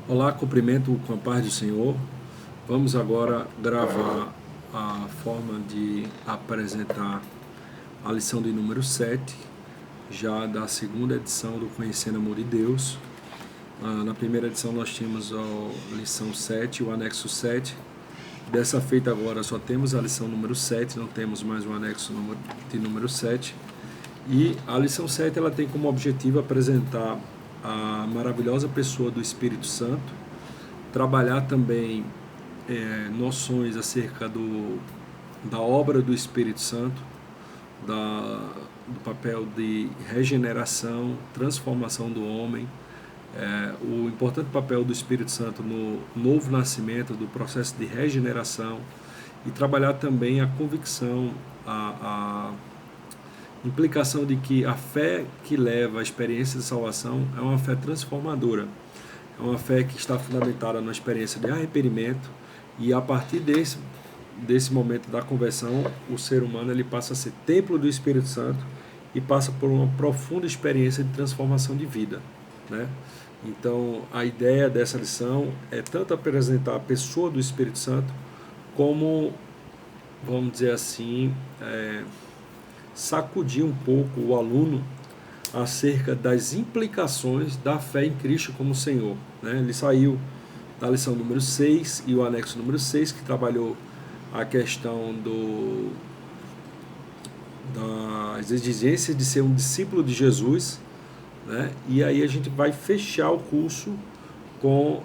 Olá, cumprimento com a paz do Senhor. Vamos agora gravar a forma de apresentar a lição de número 7, já da segunda edição do Conhecendo o Amor de Deus. Na primeira edição nós tínhamos a lição 7, o anexo 7. Dessa feita agora só temos a lição número 7, não temos mais um anexo de número 7. E a lição 7 ela tem como objetivo apresentar a maravilhosa pessoa do Espírito Santo, trabalhar também noções acerca da obra do Espírito Santo, do papel de regeneração, transformação do homem, o importante papel do Espírito Santo no novo nascimento, do processo de regeneração, e trabalhar também a convicção, a implicação de que a fé que leva à experiência de salvação é uma fé transformadora, é uma fé que está fundamentada na experiência de arrependimento, e a partir desse momento da conversão, o ser humano ele passa a ser templo do Espírito Santo e passa por uma profunda experiência de transformação de vida, né? Então, a ideia dessa lição é tanto apresentar a pessoa do Espírito Santo, como, vamos dizer assim, sacudir um pouco o aluno acerca das implicações da fé em Cristo como Senhor, né? Ele saiu da lição número 6 e o anexo número 6, que trabalhou a questão das exigências de ser um discípulo de Jesus, né? E aí a gente vai fechar o curso com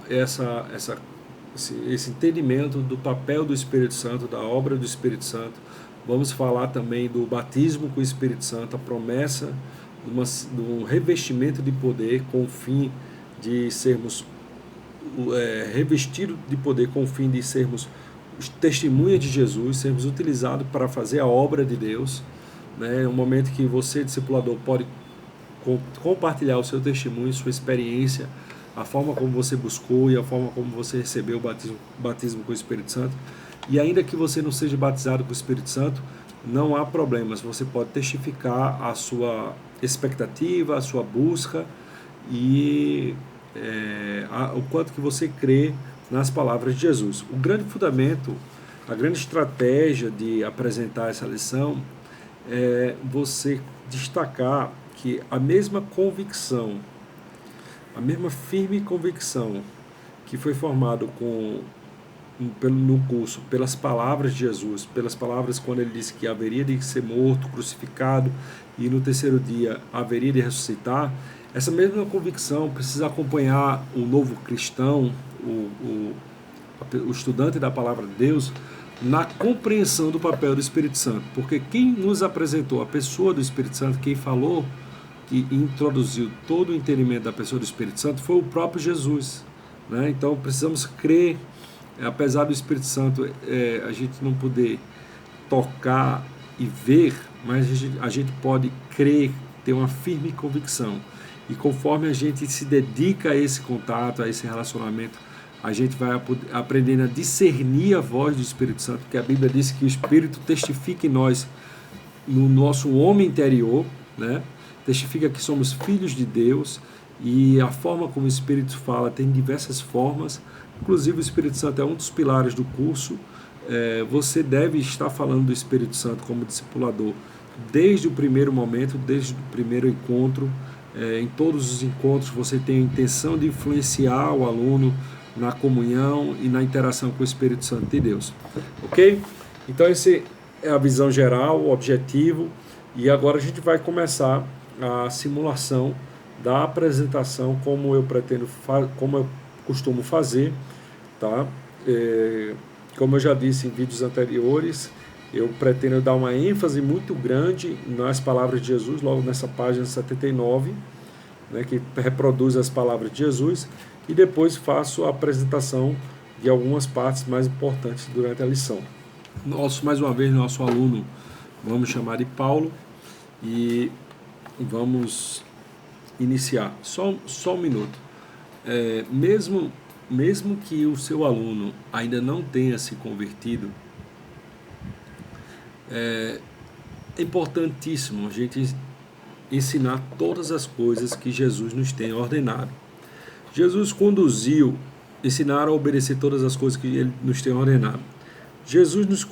esse entendimento do papel do Espírito Santo, da obra do Espírito Santo. Vamos falar também do batismo com o Espírito Santo, a promessa de um revestimento de poder com o fim de sermos revestidos de poder com o fim de sermos os testemunhas de Jesus, sermos utilizados para fazer a obra de Deus, né? Um momento que você, discipulador, pode compartilhar o seu testemunho, sua experiência, a forma como você buscou e a forma como você recebeu o batismo com o Espírito Santo. E ainda que você não seja batizado com o Espírito Santo, não há problemas, você pode testificar a sua expectativa, a sua busca e o quanto que você crê nas palavras de Jesus. O grande fundamento, a grande estratégia de apresentar essa lição é você destacar que a mesma convicção, a mesma firme convicção que foi formado no curso pelas palavras de Jesus, pelas palavras quando ele disse que haveria de ser morto, crucificado e no terceiro dia haveria de ressuscitar, essa mesma convicção precisa acompanhar o novo cristão, o estudante da palavra de Deus, na compreensão do papel do Espírito Santo, porque quem nos apresentou a pessoa do Espírito Santo, quem falou e introduziu todo o entendimento da pessoa do Espírito Santo foi o próprio Jesus, né? Então precisamos crer, apesar do Espírito Santo a gente não poder tocar e ver, mas a gente pode crer, ter uma firme convicção, e conforme a gente se dedica a esse contato, a esse relacionamento, a gente vai aprendendo a discernir a voz do Espírito Santo, porque a Bíblia diz que o Espírito testifica em nós, no nosso homem interior, né? Testifica que somos filhos de Deus, e a forma como o Espírito fala tem diversas formas, inclusive o Espírito Santo é um dos pilares do curso. Você deve estar falando do Espírito Santo como discipulador desde o primeiro momento, desde o primeiro encontro. Em todos os encontros você tem a intenção de influenciar o aluno na comunhão e na interação com o Espírito Santo de Deus, ok? Então esse é a visão geral, o objetivo, e agora a gente vai começar a simulação da apresentação como eu costumo fazer, tá? Como eu já disse em vídeos anteriores, eu pretendo dar uma ênfase muito grande nas palavras de Jesus, logo nessa página 79, né, que reproduz as palavras de Jesus, e depois faço a apresentação de algumas partes mais importantes durante a lição. Mais uma vez, nosso aluno, vamos chamar de Paulo, e vamos iniciar. Só um minuto. Mesmo que o seu aluno ainda não tenha se convertido, é importantíssimo a gente ensinar todas as coisas que Jesus nos tem ordenado. Jesus conduziu ensinar a obedecer todas as coisas que ele nos tem ordenado. Jesus nos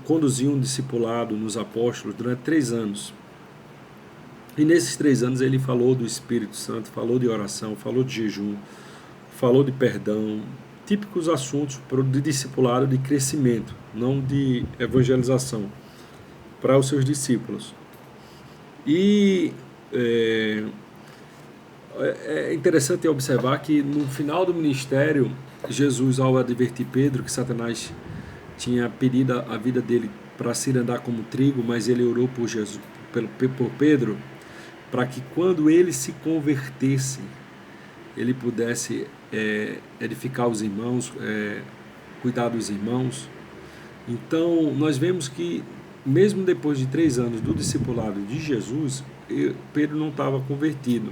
conduziu um discipulado nos apóstolos durante 3 anos. E nesses 3 anos ele falou do Espírito Santo, falou de oração, falou de jejum, falou de perdão, típicos assuntos de discipulado de crescimento, não de evangelização, para os seus discípulos. E é interessante observar que no final do ministério, Jesus, ao advertir Pedro que Satanás tinha pedido a vida dele para se andar como trigo, mas ele orou por Pedro, para que quando ele se convertesse, ele pudesse edificar os irmãos, cuidar dos irmãos. Então, nós vemos que, mesmo depois de 3 anos do discipulado de Jesus, Pedro não estava convertido.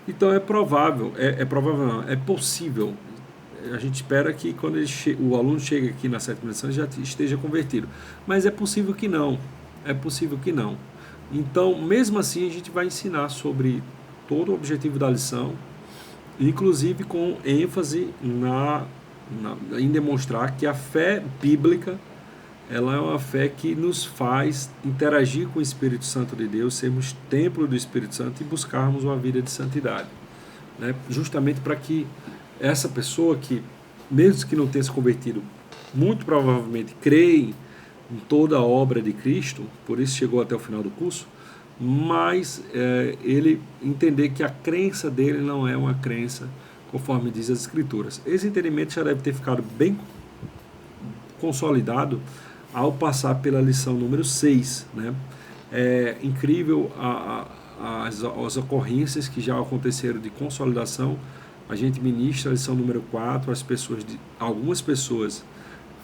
Então, é provável, é possível. A gente espera que quando o aluno chega aqui na 7ª lição já esteja convertido. Mas é possível que não. Então, mesmo assim, a gente vai ensinar sobre todo o objetivo da lição, inclusive com ênfase em demonstrar que a fé bíblica, ela é uma fé que nos faz interagir com o Espírito Santo de Deus, sermos templo do Espírito Santo e buscarmos uma vida de santidade, né? Justamente para que essa pessoa que, mesmo que não tenha se convertido, muito provavelmente crê em toda a obra de Cristo, por isso chegou até o final do curso, mas ele entender que a crença dele não é uma crença conforme diz as Escrituras. Esse entendimento já deve ter ficado bem consolidado ao passar pela lição número 6, né? É incrível as ocorrências que já aconteceram de consolidação. A gente ministra a lição número 4, algumas pessoas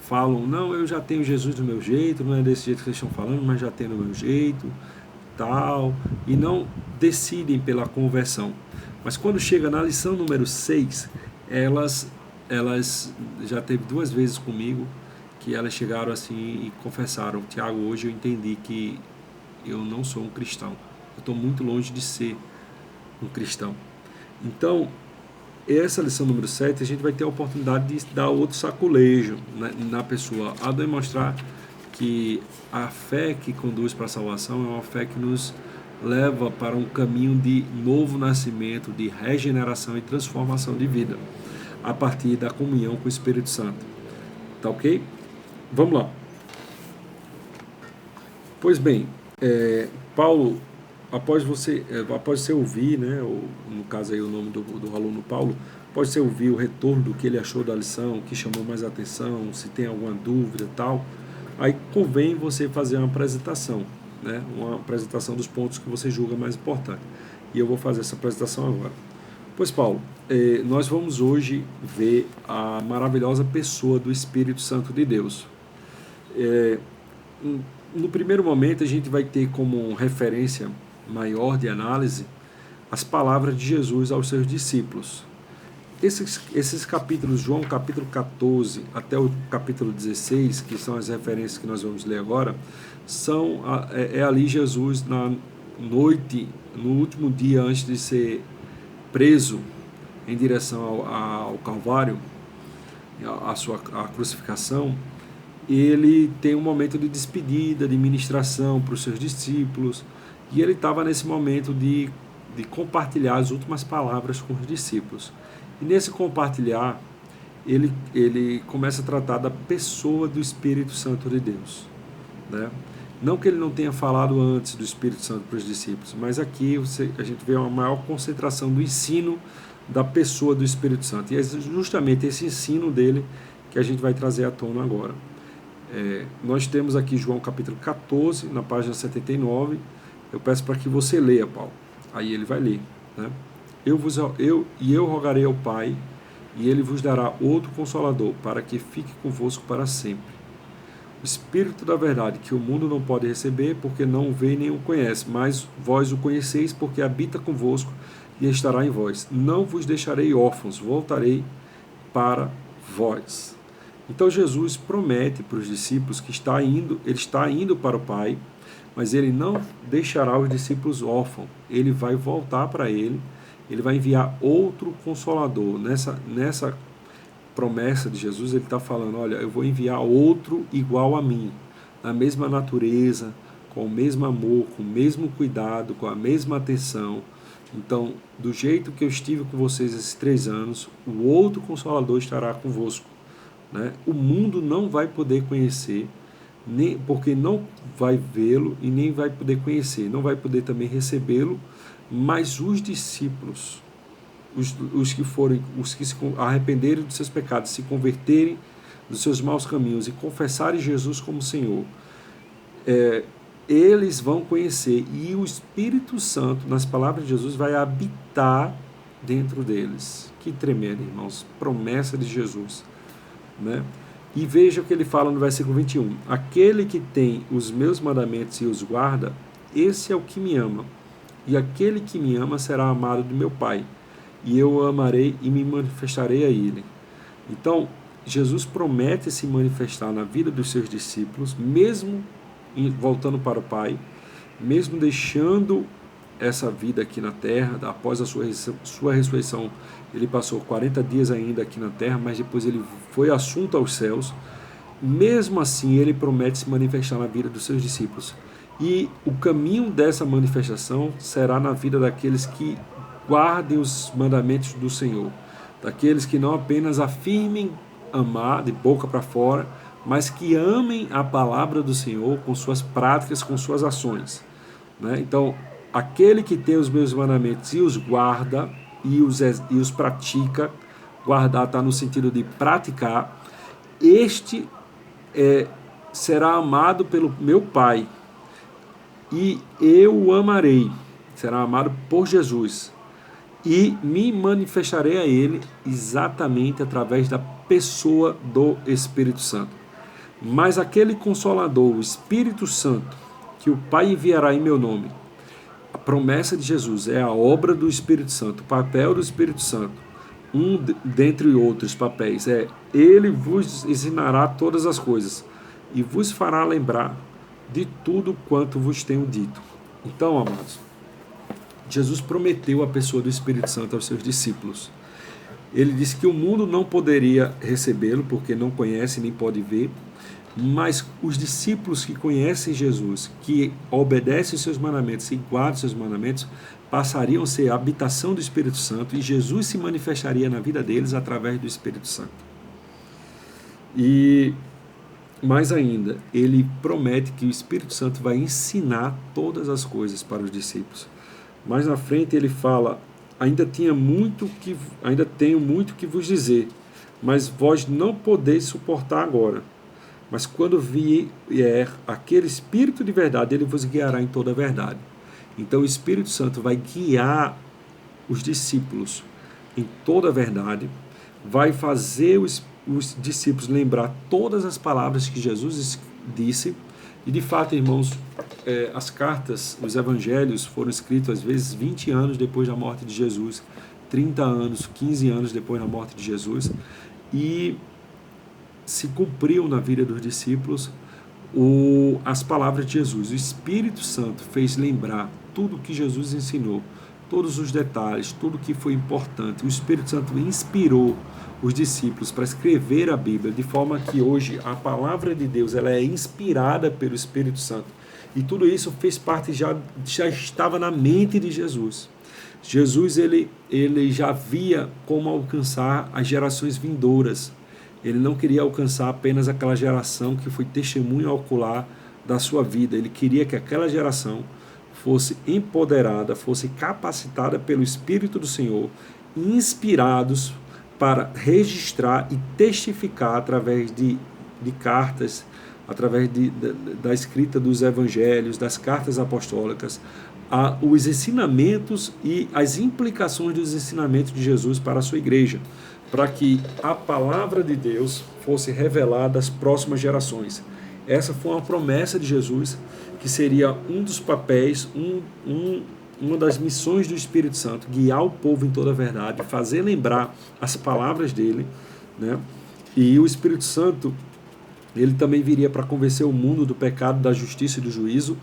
falam, não, eu já tenho Jesus do meu jeito, não é desse jeito que vocês estão falando, mas já tenho do meu jeito, tal, e não decidem pela conversão. Mas quando chega na lição número 6, elas já teve 2 vezes comigo, que elas chegaram assim e confessaram, Tiago, hoje eu entendi que eu não sou um cristão, eu estou muito longe de ser um cristão. Então, essa lição número 7, a gente vai ter a oportunidade de dar outro saculejo na pessoa, a demonstrar que a fé que conduz para a salvação é uma fé que nos leva para um caminho de novo nascimento, de regeneração e transformação de vida, a partir da comunhão com o Espírito Santo. Tá ok? Vamos lá. Pois bem, Paulo, após você ouvir, né, ou, no caso aí o nome do aluno Paulo, após você ouvir o retorno do que ele achou da lição, o que chamou mais atenção, se tem alguma dúvida e tal, aí convém você fazer uma apresentação, né, uma apresentação dos pontos que você julga mais importante. E eu vou fazer essa apresentação agora. Pois, Paulo, nós vamos hoje ver a maravilhosa pessoa do Espírito Santo de Deus. No primeiro momento, a gente vai ter como referência maior de análise as palavras de Jesus aos seus discípulos. Esses capítulos, João capítulo 14 até o capítulo 16, que são as referências que nós vamos ler agora, é ali Jesus na noite, no último dia antes de ser preso em direção ao Calvário, a crucificação. Ele tem um momento de despedida, de ministração para os seus discípulos, e ele estava nesse momento de compartilhar as últimas palavras com os discípulos. E nesse compartilhar, ele começa a tratar da pessoa do Espírito Santo de Deus, né? Não que ele não tenha falado antes do Espírito Santo para os discípulos, mas aqui a gente vê uma maior concentração do ensino da pessoa do Espírito Santo. E é justamente esse ensino dele que a gente vai trazer à tona agora. Nós temos aqui João capítulo 14, na página 79. Eu peço para que você leia, Paulo. Aí ele vai ler, né? Eu rogarei ao Pai, e ele vos dará outro Consolador, para que fique convosco para sempre. O Espírito da verdade, que o mundo não pode receber, porque não o vê nem o conhece, mas vós o conheceis, porque habita convosco e estará em vós. Não vos deixarei órfãos, voltarei para vós. Então Jesus promete para os discípulos que ele está indo para o Pai, mas ele não deixará os discípulos órfãos. Ele vai voltar para ele vai enviar outro Consolador. Nessa promessa de Jesus, ele está falando, olha, eu vou enviar outro igual a mim, na mesma natureza, com o mesmo amor, com o mesmo cuidado, com a mesma atenção. Então, do jeito que eu estive com vocês esses 3 anos, o outro Consolador estará convosco. Né? O mundo não vai poder conhecer, nem, porque não vai vê-lo e nem vai poder conhecer, não vai poder também recebê-lo, mas os discípulos, os que se arrependerem dos seus pecados, se converterem dos seus maus caminhos e confessarem Jesus como Senhor, eles vão conhecer, e o Espírito Santo, nas palavras de Jesus, vai habitar dentro deles. Que tremendo, irmãos, promessa de Jesus, né? E veja o que ele fala no versículo 21, aquele que tem os meus mandamentos e os guarda, esse é o que me ama, e aquele que me ama será amado do meu Pai, e eu o amarei e me manifestarei a ele. Então, Jesus promete se manifestar na vida dos seus discípulos, mesmo voltando para o Pai, mesmo deixando essa vida aqui na terra. Após a sua ressurreição, ele passou 40 dias ainda aqui na terra, mas depois ele foi assunto aos céus. Mesmo assim, ele promete se manifestar na vida dos seus discípulos. E o caminho dessa manifestação será na vida daqueles que guardem os mandamentos do Senhor, daqueles que não apenas afirmem amar de boca para fora, mas que amem a palavra do Senhor com suas práticas, com suas ações, né? Então, aquele que tem os meus mandamentos e os guarda e os pratica, guardar está no sentido de praticar, este será amado pelo meu Pai, e eu o amarei, será amado por Jesus, e me manifestarei a ele exatamente através da pessoa do Espírito Santo. Mas aquele Consolador, o Espírito Santo, que o Pai enviará em meu nome, a promessa de Jesus é a obra do Espírito Santo, o papel do Espírito Santo, dentre outros papéis, ele vos ensinará todas as coisas e vos fará lembrar de tudo quanto vos tenho dito. Então, amados, Jesus prometeu a pessoa do Espírito Santo aos seus discípulos. Ele disse que o mundo não poderia recebê-lo, porque não conhece nem pode ver, mas os discípulos que conhecem Jesus, que obedecem os seus mandamentos e guardam os seus mandamentos, passariam a ser a habitação do Espírito Santo, e Jesus se manifestaria na vida deles através do Espírito Santo. E mais ainda, ele promete que o Espírito Santo vai ensinar todas as coisas para os discípulos. Mais na frente ele fala, ainda tenho muito que vos dizer, mas vós não podeis suportar agora. Mas quando vier aquele Espírito de verdade, ele vos guiará em toda a verdade. Então o Espírito Santo vai guiar os discípulos em toda a verdade, vai fazer os discípulos lembrar todas as palavras que Jesus disse. E de fato, irmãos, as cartas, os evangelhos foram escritos às vezes 20 anos depois da morte de Jesus, 30 anos, 15 anos depois da morte de Jesus, e se cumpriu na vida dos discípulos as palavras de Jesus. O Espírito Santo fez lembrar tudo que Jesus ensinou, todos os detalhes, tudo que foi importante. O Espírito Santo inspirou os discípulos para escrever a Bíblia, de forma que hoje a palavra de Deus ela é inspirada pelo Espírito Santo. E tudo isso fez parte, já estava na mente de Jesus. Jesus ele já via como alcançar as gerações vindouras. Ele não queria alcançar apenas aquela geração que foi testemunho ocular da sua vida. Ele queria que aquela geração fosse empoderada, fosse capacitada pelo Espírito do Senhor, inspirados para registrar e testificar através de cartas, através da escrita dos evangelhos, das cartas apostólicas, os ensinamentos e as implicações dos ensinamentos de Jesus para a sua igreja, para que a palavra de Deus fosse revelada às próximas gerações. Essa foi uma promessa de Jesus, que seria um dos papéis, uma das missões do Espírito Santo, guiar o povo em toda a verdade, fazer lembrar as palavras dele, né? E o Espírito Santo, ele também viria para convencer o mundo do pecado, da justiça e do juízo,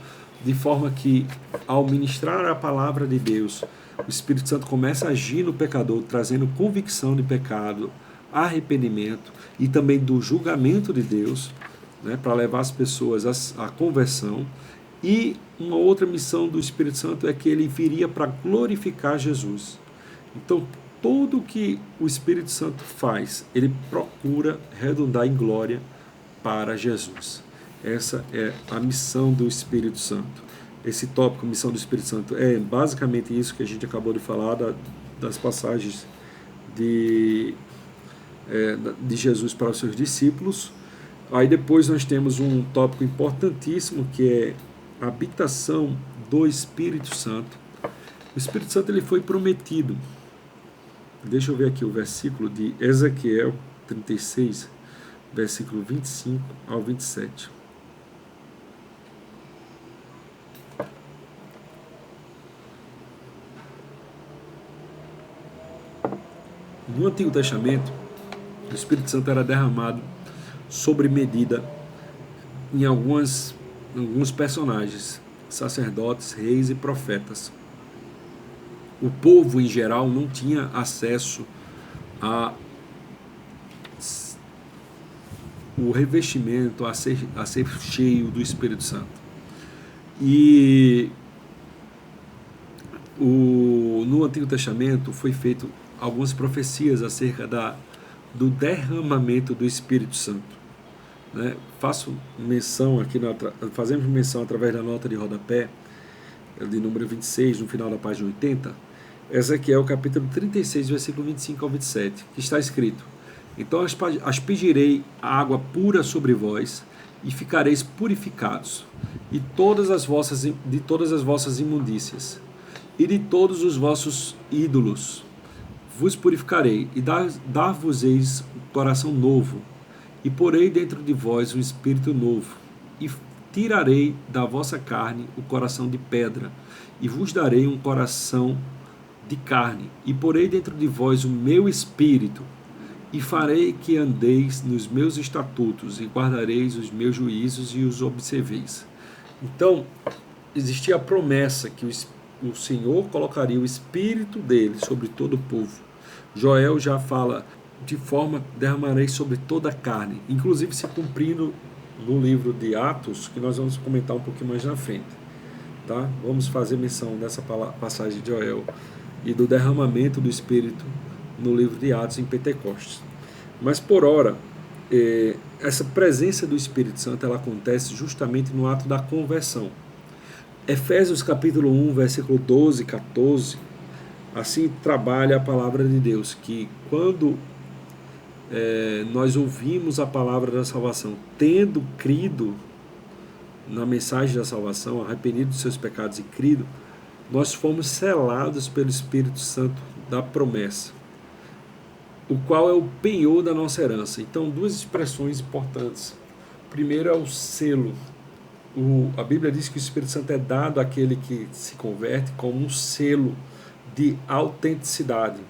de forma que, ao ministrar a palavra de Deus, o Espírito Santo começa a agir no pecador, trazendo convicção de pecado, arrependimento e também do julgamento de Deus, né, para levar as pessoas à conversão. E uma outra missão do Espírito Santo é que ele viria para glorificar Jesus. Então, tudo que o Espírito Santo faz, ele procura redundar em glória para Jesus. Essa é a missão do Espírito Santo. Esse tópico, missão do Espírito Santo, é basicamente isso que a gente acabou de falar, das passagens de Jesus para os seus discípulos. Aí depois nós temos um tópico importantíssimo, que é a habitação do Espírito Santo. O Espírito Santo ele foi prometido. Deixa eu ver aqui o versículo de Ezequiel 36, versículo 25 ao 27. No Antigo Testamento, o Espírito Santo era derramado sobre medida em alguns personagens, sacerdotes, reis e profetas. O povo em geral não tinha acesso a o revestimento, a ser cheio do Espírito Santo. E no Antigo Testamento foi feito algumas profecias acerca do derramamento do Espírito Santo, né? Fazemos menção através da nota de rodapé, de número 26, no final da página 80, Ezequiel capítulo 36, versículo 25 ao 27, que está escrito: então aspergirei água pura sobre vós, e ficareis purificados, e de todas as vossas imundícias, e de todos os vossos ídolos vos purificarei, e dar-vos-eis um coração novo, e porei dentro de vós um espírito novo, e tirarei da vossa carne o coração de pedra, e vos darei um coração de carne, e porei dentro de vós o meu espírito, e farei que andeis nos meus estatutos, e guardareis os meus juízos e os observeis. Então, existia a promessa que o Senhor colocaria o espírito dele sobre todo o povo. Joel já fala de forma derramarei sobre toda a carne, inclusive se cumprindo no livro de Atos, que nós vamos comentar um pouquinho mais na frente, tá? Vamos fazer menção dessa passagem de Joel e do derramamento do Espírito no livro de Atos em Pentecostes. Mas por ora, essa presença do Espírito Santo ela acontece justamente no ato da conversão. Efésios capítulo 1, versículo 12 e 14, assim trabalha a palavra de Deus, que quando nós ouvimos a palavra da salvação, tendo crido na mensagem da salvação, arrependido dos seus pecados e crido, nós fomos selados pelo Espírito Santo da promessa, o qual é o penhor da nossa herança. Então, duas expressões importantes. Primeiro é o selo. A Bíblia diz que o Espírito Santo é dado àquele que se converte como um selo de autenticidade,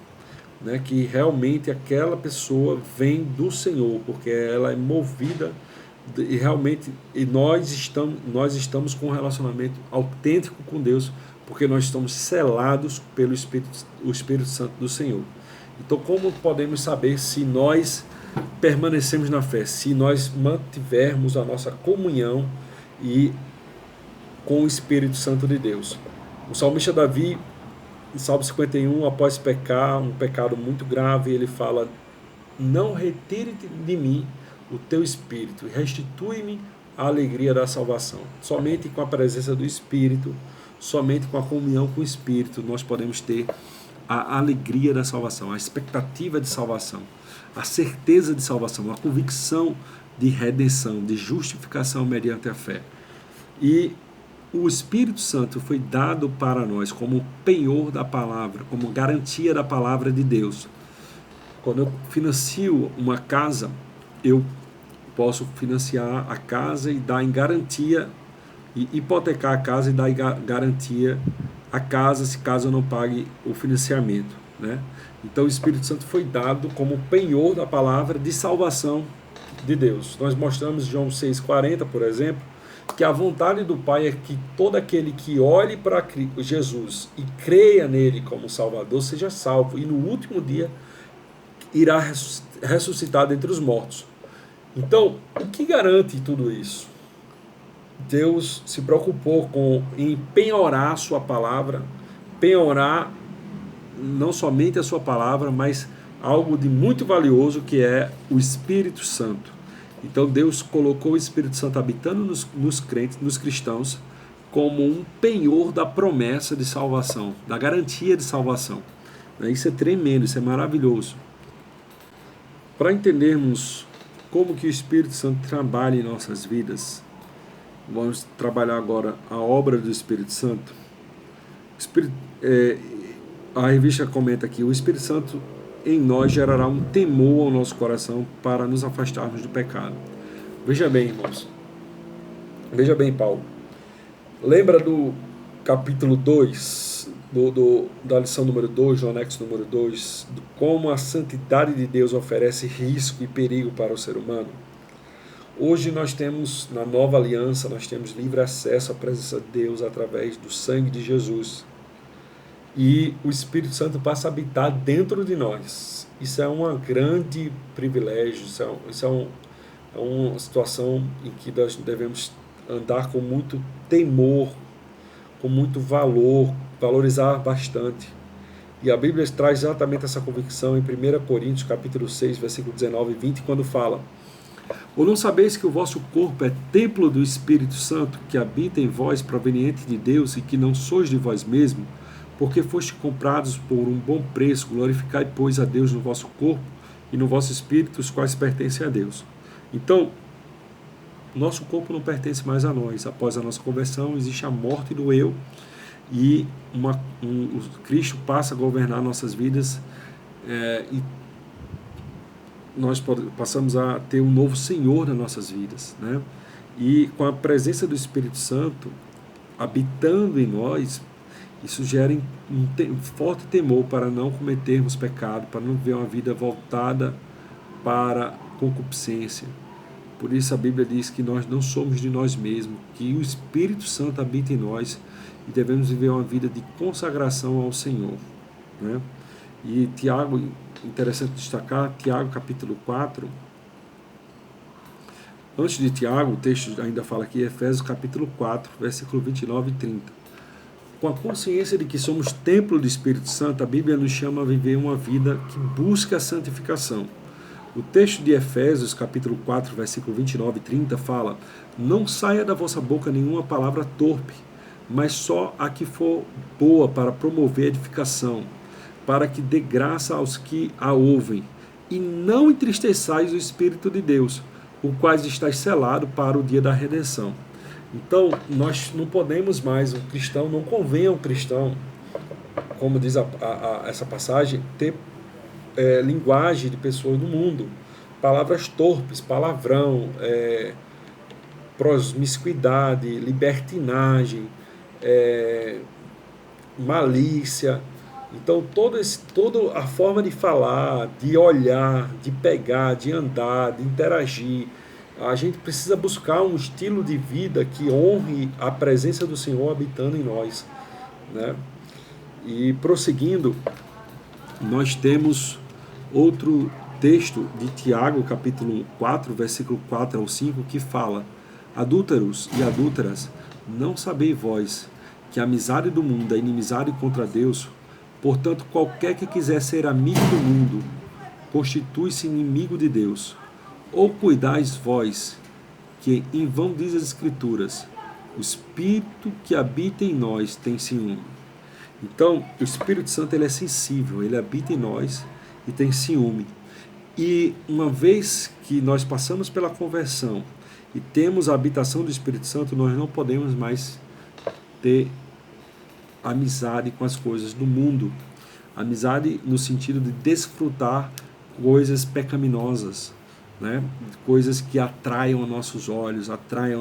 né? Que realmente aquela pessoa vem do Senhor, porque ela é movida e realmente nós estamos com um relacionamento autêntico com Deus, porque nós estamos selados pelo Espírito Santo do Senhor. Então, como podemos saber se nós permanecemos na fé? Se nós mantivermos a nossa comunhão com o Espírito Santo de Deus. O salmista Davi, em Salmo 51, após pecar, um pecado muito grave, ele fala: não retire de mim o teu Espírito, restitui-me a alegria da salvação. Somente com a presença do Espírito, somente com a comunhão com o Espírito, nós podemos ter a alegria da salvação, a expectativa de salvação, a certeza de salvação, a convicção de redenção, de justificação mediante a fé. E o Espírito Santo foi dado para nós como penhor da palavra, como garantia da palavra de Deus. Quando eu financio uma casa, eu posso financiar a casa e dar em garantia, e hipotecar a casa e dar em garantia a casa, se caso eu não pague o financiamento, né? Então o Espírito Santo foi dado como penhor da palavra de salvação de Deus. Nós mostramos em João 6,40, por exemplo, que a vontade do Pai é que todo aquele que olhe para Jesus e creia nele como Salvador seja salvo, e no último dia irá ressuscitado entre os mortos. Então, o que garante tudo isso? Deus se preocupou em penhorar a sua palavra, penhorar não somente a sua palavra, mas algo de muito valioso, que é o Espírito Santo. Então Deus colocou o Espírito Santo habitando nos crentes, nos cristãos, como um penhor da promessa de salvação, da garantia de salvação. Isso é tremendo, isso é maravilhoso. Para entendermos como que o Espírito Santo trabalha em nossas vidas, vamos trabalhar agora a obra do Espírito Santo. A revista comenta aqui: o Espírito Santo em nós gerará um temor ao nosso coração para nos afastarmos do pecado. Veja bem, irmãos. Veja bem, Paulo. Lembra do capítulo 2, da lição número 2, do anexo número 2, de como a santidade de Deus oferece risco e perigo para o ser humano? Hoje nós temos, na nova aliança, nós temos livre acesso à presença de Deus através do sangue de Jesus. E o Espírito Santo passa a habitar dentro de nós. Isso é um grande privilégio, isso é uma situação em que nós devemos andar com muito temor, com muito valor, valorizar bastante. E a Bíblia traz exatamente essa convicção em 1 Coríntios, capítulo 6, versículo 19 e 20, quando fala: ou não sabeis que o vosso corpo é templo do Espírito Santo, que habita em vós, proveniente de Deus, e que não sois de vós mesmos, porque foste comprados por um bom preço? Glorificai, pois, a Deus no vosso corpo e no vosso espírito, os quais pertencem a Deus. Então, nosso corpo não pertence mais a nós. Após a nossa conversão, existe a morte do eu, e o Cristo passa a governar nossas vidas, e nós passamos a ter um novo Senhor nas nossas vidas, né? E com a presença do Espírito Santo habitando em nós, isso gera um forte temor para não cometermos pecado, para não viver uma vida voltada para concupiscência. Por isso a Bíblia diz que nós não somos de nós mesmos, que o Espírito Santo habita em nós e devemos viver uma vida de consagração ao Senhor, né? E Tiago, interessante destacar, Tiago capítulo 4, antes de Tiago, o texto ainda fala aqui, Efésios capítulo 4, versículo 29 e 30. Com a consciência de que somos templo do Espírito Santo, a Bíblia nos chama a viver uma vida que busca a santificação. O texto de Efésios, capítulo 4, versículo 29 e 30, fala: não saia da vossa boca nenhuma palavra torpe, mas só a que for boa para promover edificação, para que dê graça aos que a ouvem. E não entristeçais o Espírito de Deus, o qual está selado para o dia da redenção. Então, nós não podemos mais, um cristão, não convém a um cristão, como diz essa passagem, ter linguagem de pessoas do mundo, palavras torpes, palavrão, promiscuidade, libertinagem, malícia. Então, toda a forma de falar, de olhar, de pegar, de andar, de interagir, a gente precisa buscar um estilo de vida que honre a presença do Senhor habitando em nós, né? E prosseguindo, nós temos outro texto de Tiago, capítulo 4, versículo 4 ao 5, que fala: adúlteros e adúlteras, não sabeis vós que a amizade do mundo é inimizade contra Deus? Portanto, qualquer que quiser ser amigo do mundo, constitui-se inimigo de Deus. Ou cuidais vós, que em vão diz as Escrituras, o Espírito que habita em nós tem ciúme. Então, o Espírito Santo, ele é sensível, ele habita em nós e tem ciúme. E uma vez que nós passamos pela conversão e temos a habitação do Espírito Santo, nós não podemos mais ter amizade com as coisas do mundo. Amizade no sentido de desfrutar coisas pecaminosas, né? Coisas que atraiam nossos olhos, atraiam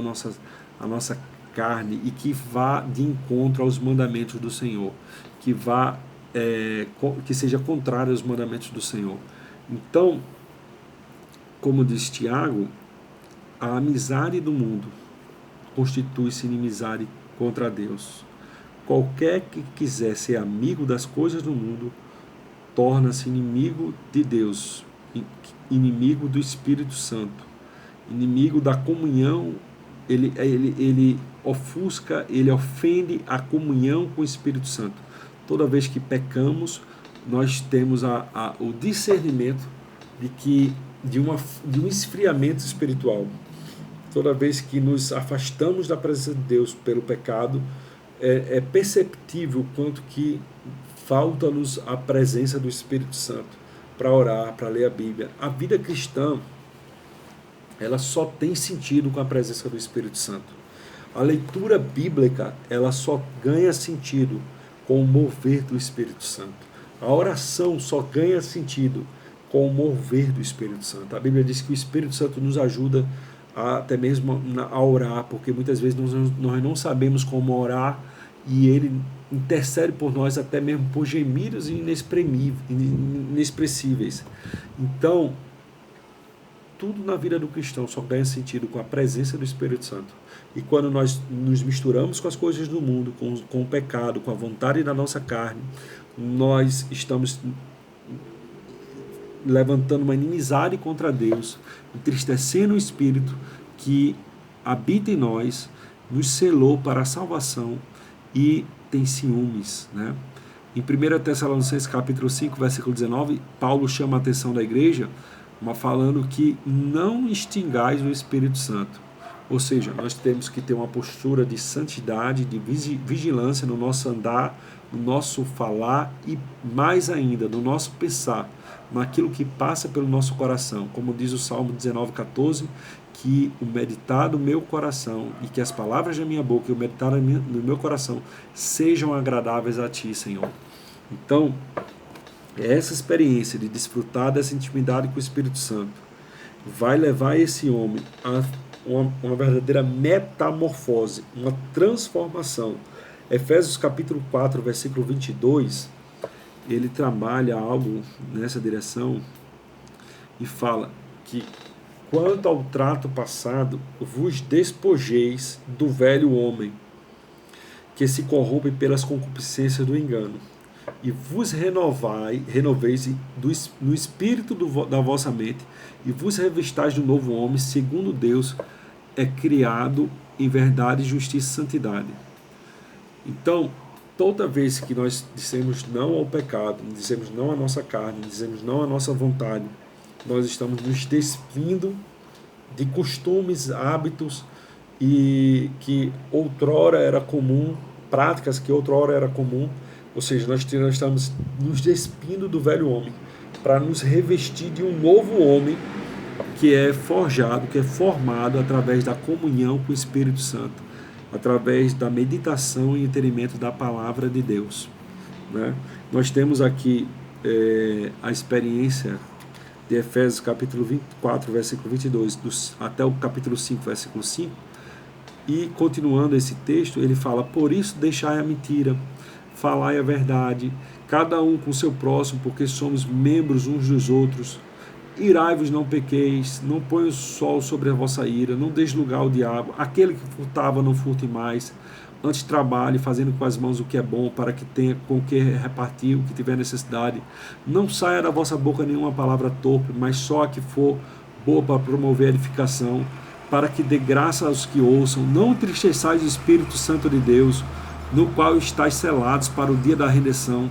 a nossa carne e que vá de encontro aos mandamentos do Senhor, que seja contrário aos mandamentos do Senhor. Então, como diz Tiago, a amizade do mundo constitui-se inimizade contra Deus. Qualquer que quiser ser amigo das coisas do mundo torna-se inimigo de Deus, inimigo do Espírito Santo, inimigo da comunhão. Ele ofusca, ele ofende a comunhão com o Espírito Santo. Toda vez que pecamos, nós temos o discernimento de um esfriamento espiritual. Toda vez que nos afastamos da presença de Deus pelo pecado, é perceptível quanto que falta-nos a presença do Espírito Santo para orar, para ler a Bíblia. A vida cristã, ela só tem sentido com a presença do Espírito Santo. A leitura bíblica, ela só ganha sentido com o mover do Espírito Santo. A oração só ganha sentido com o mover do Espírito Santo. A Bíblia diz que o Espírito Santo nos ajuda até mesmo a orar, porque muitas vezes nós não sabemos como orar e ele intercede por nós até mesmo por gemidos inexpressíveis. Então, tudo na vida do cristão só ganha sentido com a presença do Espírito Santo. E quando nós nos misturamos com as coisas do mundo, com o pecado, com a vontade da nossa carne, nós estamos levantando uma inimizade contra Deus, entristecendo o Espírito que habita em nós, nos selou para a salvação e tem ciúmes, né? Em 1 Tessalonicenses capítulo 5, versículo 19, Paulo chama a atenção da igreja, falando que não extingais o Espírito Santo. Ou seja, nós temos que ter uma postura de santidade, de vigilância no nosso andar, no nosso falar e, mais ainda, no nosso pensar, naquilo que passa pelo nosso coração. Como diz o Salmo 19,14, que o meditar do meu coração e que as palavras da minha boca e o meditar do meu coração sejam agradáveis a Ti, Senhor. Então, essa experiência de desfrutar dessa intimidade com o Espírito Santo vai levar esse homem a uma verdadeira metamorfose, uma transformação. Efésios capítulo 4, versículo 22, ele trabalha algo nessa direção e fala que quanto ao trato passado, vos despojeis do velho homem, que se corrompe pelas concupiscências do engano, e vos renoveis no espírito da vossa mente, e vos revistais do novo homem, segundo Deus é criado em verdade, justiça e santidade. Então, toda vez que nós dizemos não ao pecado, dizemos não à nossa carne, dizemos não à nossa vontade, nós estamos nos despindo de costumes, hábitos e que outrora era comum, práticas que outrora era comum, ou seja, nós estamos nos despindo do velho homem para nos revestir de um novo homem que é forjado, que é formado através da comunhão com o Espírito Santo, através da meditação e entendimento da palavra de Deus, né? Nós temos aqui a experiência de Efésios capítulo 24, versículo 22, até o capítulo 5, versículo 5, e continuando esse texto, ele fala: por isso deixai a mentira, falai a verdade, cada um com o seu próximo, porque somos membros uns dos outros. Irai-vos, não pequeis, não ponha o sol sobre a vossa ira, não deixe lugar ao diabo. Aquele que furtava, não furte mais. Antes trabalhe, fazendo com as mãos o que é bom, para que tenha com o que repartir o que tiver necessidade. Não saia da vossa boca nenhuma palavra torpe, mas só a que for boa para promover a edificação, para que dê graça aos que ouçam. Não entristeçais o Espírito Santo de Deus, no qual estáis selados para o dia da redenção.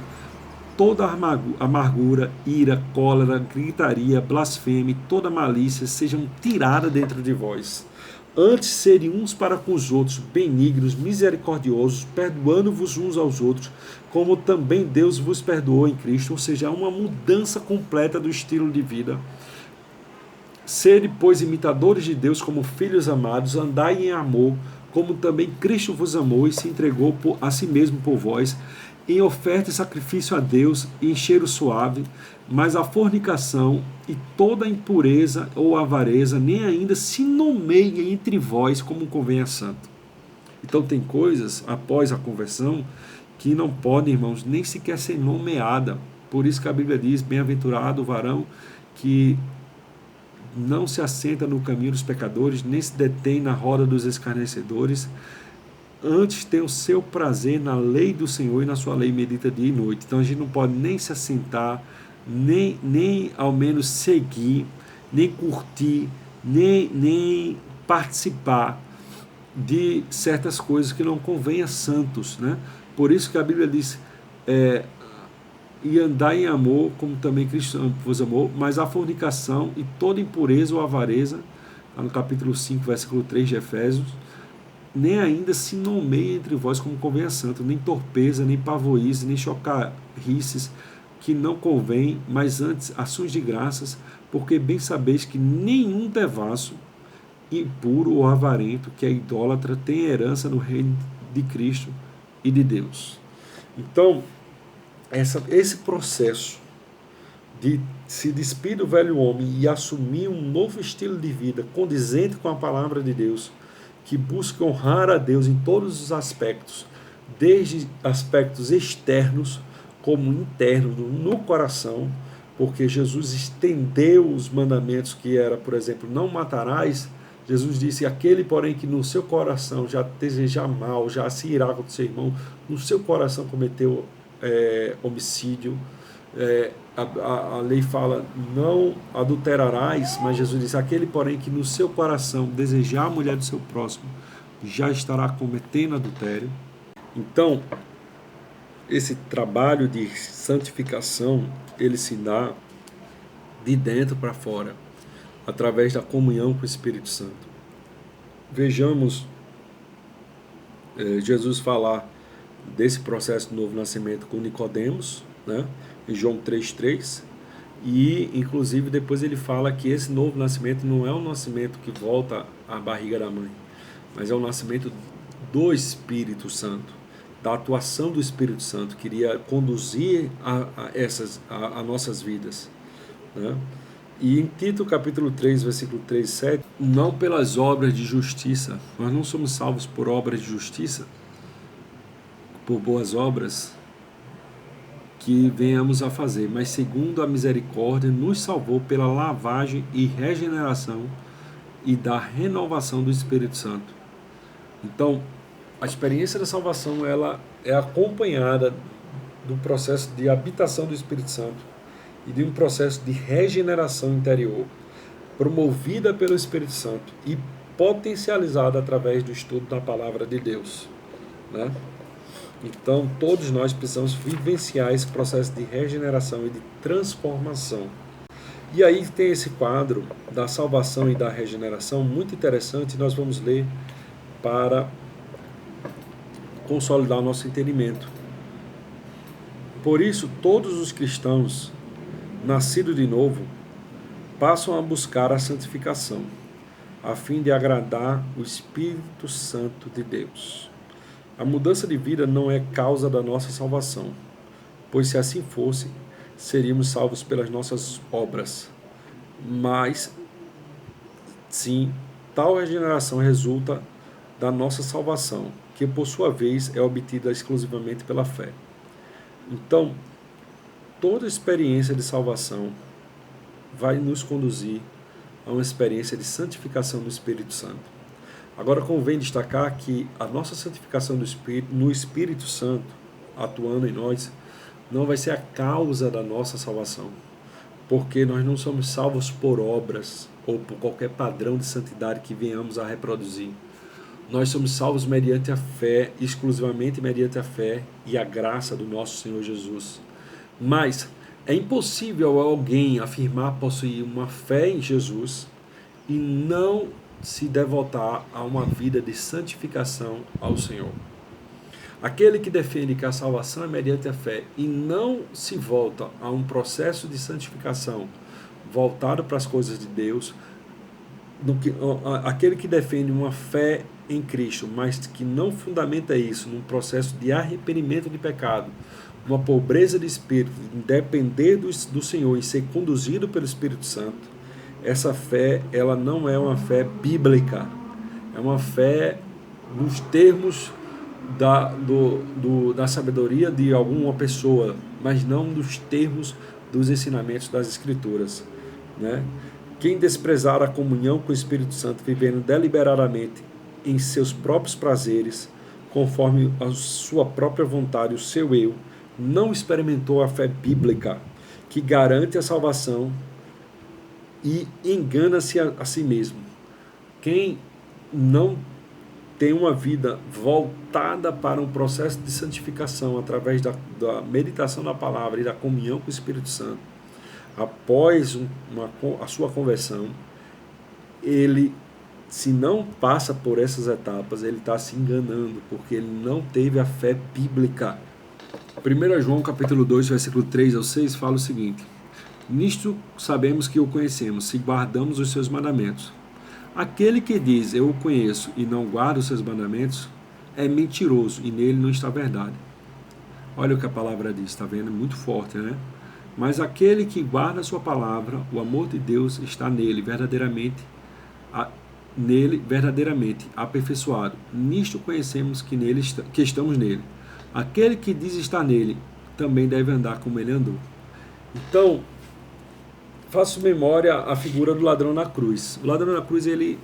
Toda amargura, ira, cólera, gritaria, blasfêmia, toda malícia sejam tiradas dentro de vós. Antes serem uns para com os outros, benignos, misericordiosos, perdoando-vos uns aos outros, como também Deus vos perdoou em Cristo. Ou seja, uma mudança completa do estilo de vida. Sede, pois, imitadores de Deus como filhos amados, andai em amor, como também Cristo vos amou e se entregou a si mesmo por vós, em oferta e sacrifício a Deus, em cheiro suave. Mas a fornicação e toda a impureza ou avareza nem ainda se nomeia entre vós como convém a santo. Então tem coisas, após a conversão, que não podem, irmãos, nem sequer ser nomeada. Por isso que a Bíblia diz: bem-aventurado o varão que não se assenta no caminho dos pecadores, nem se detém na roda dos escarnecedores. Antes tem o seu prazer na lei do Senhor, e na sua lei medita dia e noite. Então a gente não pode nem se assentar nem ao menos seguir, nem curtir, nem participar de certas coisas que não convém a santos, né? Por isso que a Bíblia diz, e andar em amor, como também Cristo vos amou, mas a fornicação e toda impureza ou avareza, no capítulo 5, versículo 3 de Efésios, nem ainda se nomeie entre vós como convém a santo, nem torpeza, nem pavoice, nem chocarrices, que não convém, mas antes ações de graças, porque bem sabeis que nenhum devasso, impuro ou avarento, que é idólatra, tem herança no reino de Cristo e de Deus. Então, esse processo de se despir do velho homem e assumir um novo estilo de vida condizente com a palavra de Deus, que busca honrar a Deus em todos os aspectos, desde aspectos externos como internos no coração, porque Jesus estendeu os mandamentos que era, por exemplo, não matarás. Jesus disse, aquele, porém, que no seu coração já deseja mal, já se irá contra o seu irmão, no seu coração cometeu homicídio. A lei fala, não adulterarás, mas Jesus disse, aquele, porém, que no seu coração desejar a mulher do seu próximo, já estará cometendo adultério. Então, esse trabalho de santificação, ele se dá de dentro para fora, através da comunhão com o Espírito Santo. Vejamos Jesus falar desse processo do novo nascimento com Nicodemos, né, em João 3,3, e inclusive depois ele fala que esse novo nascimento não é um nascimento que volta à barriga da mãe, mas é o nascimento do Espírito Santo, da atuação do Espírito Santo, que iria conduzir a nossas vidas, né? E em Tito capítulo 3, versículo 3 e 7, não pelas obras de justiça, nós não somos salvos por obras de justiça, por boas obras que venhamos a fazer, mas segundo a misericórdia nos salvou pela lavagem e regeneração e da renovação do Espírito Santo. Então, a experiência da salvação, ela é acompanhada do processo de habitação do Espírito Santo e de um processo de regeneração interior, promovida pelo Espírito Santo e potencializada através do estudo da palavra de Deus, né? Então, todos nós precisamos vivenciar esse processo de regeneração e de transformação. E aí tem esse quadro da salvação e da regeneração muito interessante, nós vamos ler para consolidar o nosso entendimento. Por isso, todos os cristãos nascidos de novo passam a buscar a santificação, a fim de agradar o Espírito Santo de Deus. A mudança de vida não é causa da nossa salvação, pois se assim fosse, seríamos salvos pelas nossas obras. Mas, sim, tal regeneração resulta da nossa salvação, que por sua vez é obtida exclusivamente pela fé. Então, toda experiência de salvação vai nos conduzir a uma experiência de santificação do Espírito Santo. Agora convém destacar que a nossa santificação no Espírito Santo, atuando em nós, não vai ser a causa da nossa salvação, porque nós não somos salvos por obras ou por qualquer padrão de santidade que venhamos a reproduzir. Nós somos salvos mediante a fé, exclusivamente mediante a fé e a graça do nosso Senhor Jesus. Mas é impossível alguém afirmar possuir uma fé em Jesus e não se devotar a uma vida de santificação ao Senhor. Aquele que defende que a salvação é mediante a fé e não se volta a um processo de santificação voltado para as coisas de Deus, aquele que defende uma fé em Cristo, mas que não fundamenta isso num processo de arrependimento de pecado, uma pobreza de espírito, de depender do Senhor e ser conduzido pelo Espírito Santo, essa fé, ela não é uma fé bíblica, é uma fé nos termos da sabedoria de alguma pessoa, mas não nos termos dos ensinamentos das Escrituras, né? Quem desprezar a comunhão com o Espírito Santo, vivendo deliberadamente em seus próprios prazeres, conforme a sua própria vontade, o seu eu, não experimentou a fé bíblica, que garante a salvação e engana-se a si mesmo. Quem não tem uma vida voltada para um processo de santificação através da meditação na palavra e da comunhão com o Espírito Santo, após a sua conversão, ele, se não passa por essas etapas, ele está se enganando, porque ele não teve a fé bíblica. 1 João capítulo 2, versículo 3 ao 6, fala o seguinte: nisto sabemos que o conhecemos, se guardamos os seus mandamentos. Aquele que diz, eu o conheço, e não guarda os seus mandamentos, é mentiroso, e nele não está a verdade. Olha o que a palavra diz, está vendo? É muito forte, né? Mas aquele que guarda a sua palavra, o amor de Deus está nele verdadeiramente aperfeiçoado. Nisto conhecemos que estamos nele. Aquele que diz estar nele, também deve andar como ele andou. Então, faço memória a figura do ladrão na cruz. O ladrão na cruz, ele,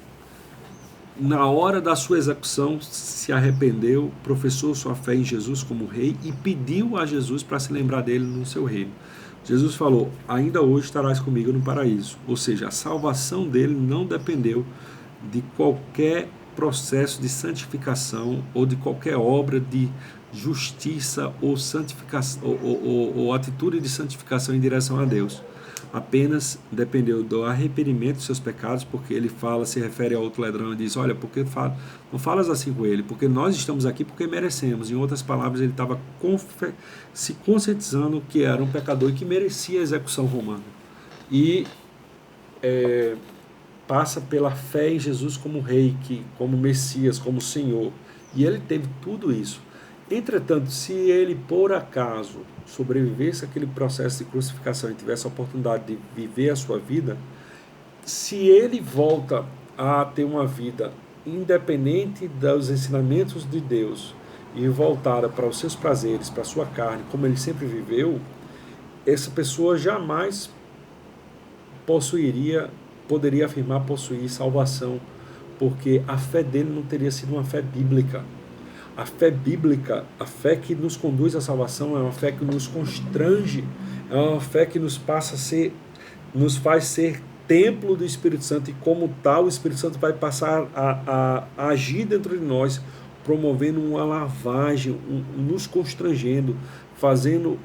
na hora da sua execução, se arrependeu, professou sua fé em Jesus como rei e pediu a Jesus para se lembrar dele no seu reino. Jesus falou, ainda hoje estarás comigo no paraíso. Ou seja, a salvação dele não dependeu de qualquer processo de santificação ou de qualquer obra de justiça ou santificação ou atitude de santificação em direção a Deus. Apenas dependeu do arrependimento dos seus pecados, porque ele se refere a outro ladrão e diz, olha, porque não falas assim com ele, porque nós estamos aqui porque merecemos. Em outras palavras, ele estava se conscientizando que era um pecador e que merecia a execução romana. E passa pela fé em Jesus como rei, como Messias, como Senhor. E ele teve tudo isso. Entretanto, se ele, por acaso, sobrevivesse àquele processo de crucificação e tivesse a oportunidade de viver a sua vida, se ele volta a ter uma vida independente dos ensinamentos de Deus e voltada para os seus prazeres, para a sua carne, como ele sempre viveu, essa pessoa jamais poderia afirmar possuir salvação, porque a fé dele não teria sido uma fé bíblica. A fé bíblica, a fé que nos conduz à salvação, é uma fé que nos constrange, é uma fé que nos faz ser templo do Espírito Santo, e como tal o Espírito Santo vai passar a agir dentro de nós, promovendo uma lavagem, nos constrangendo, fazendo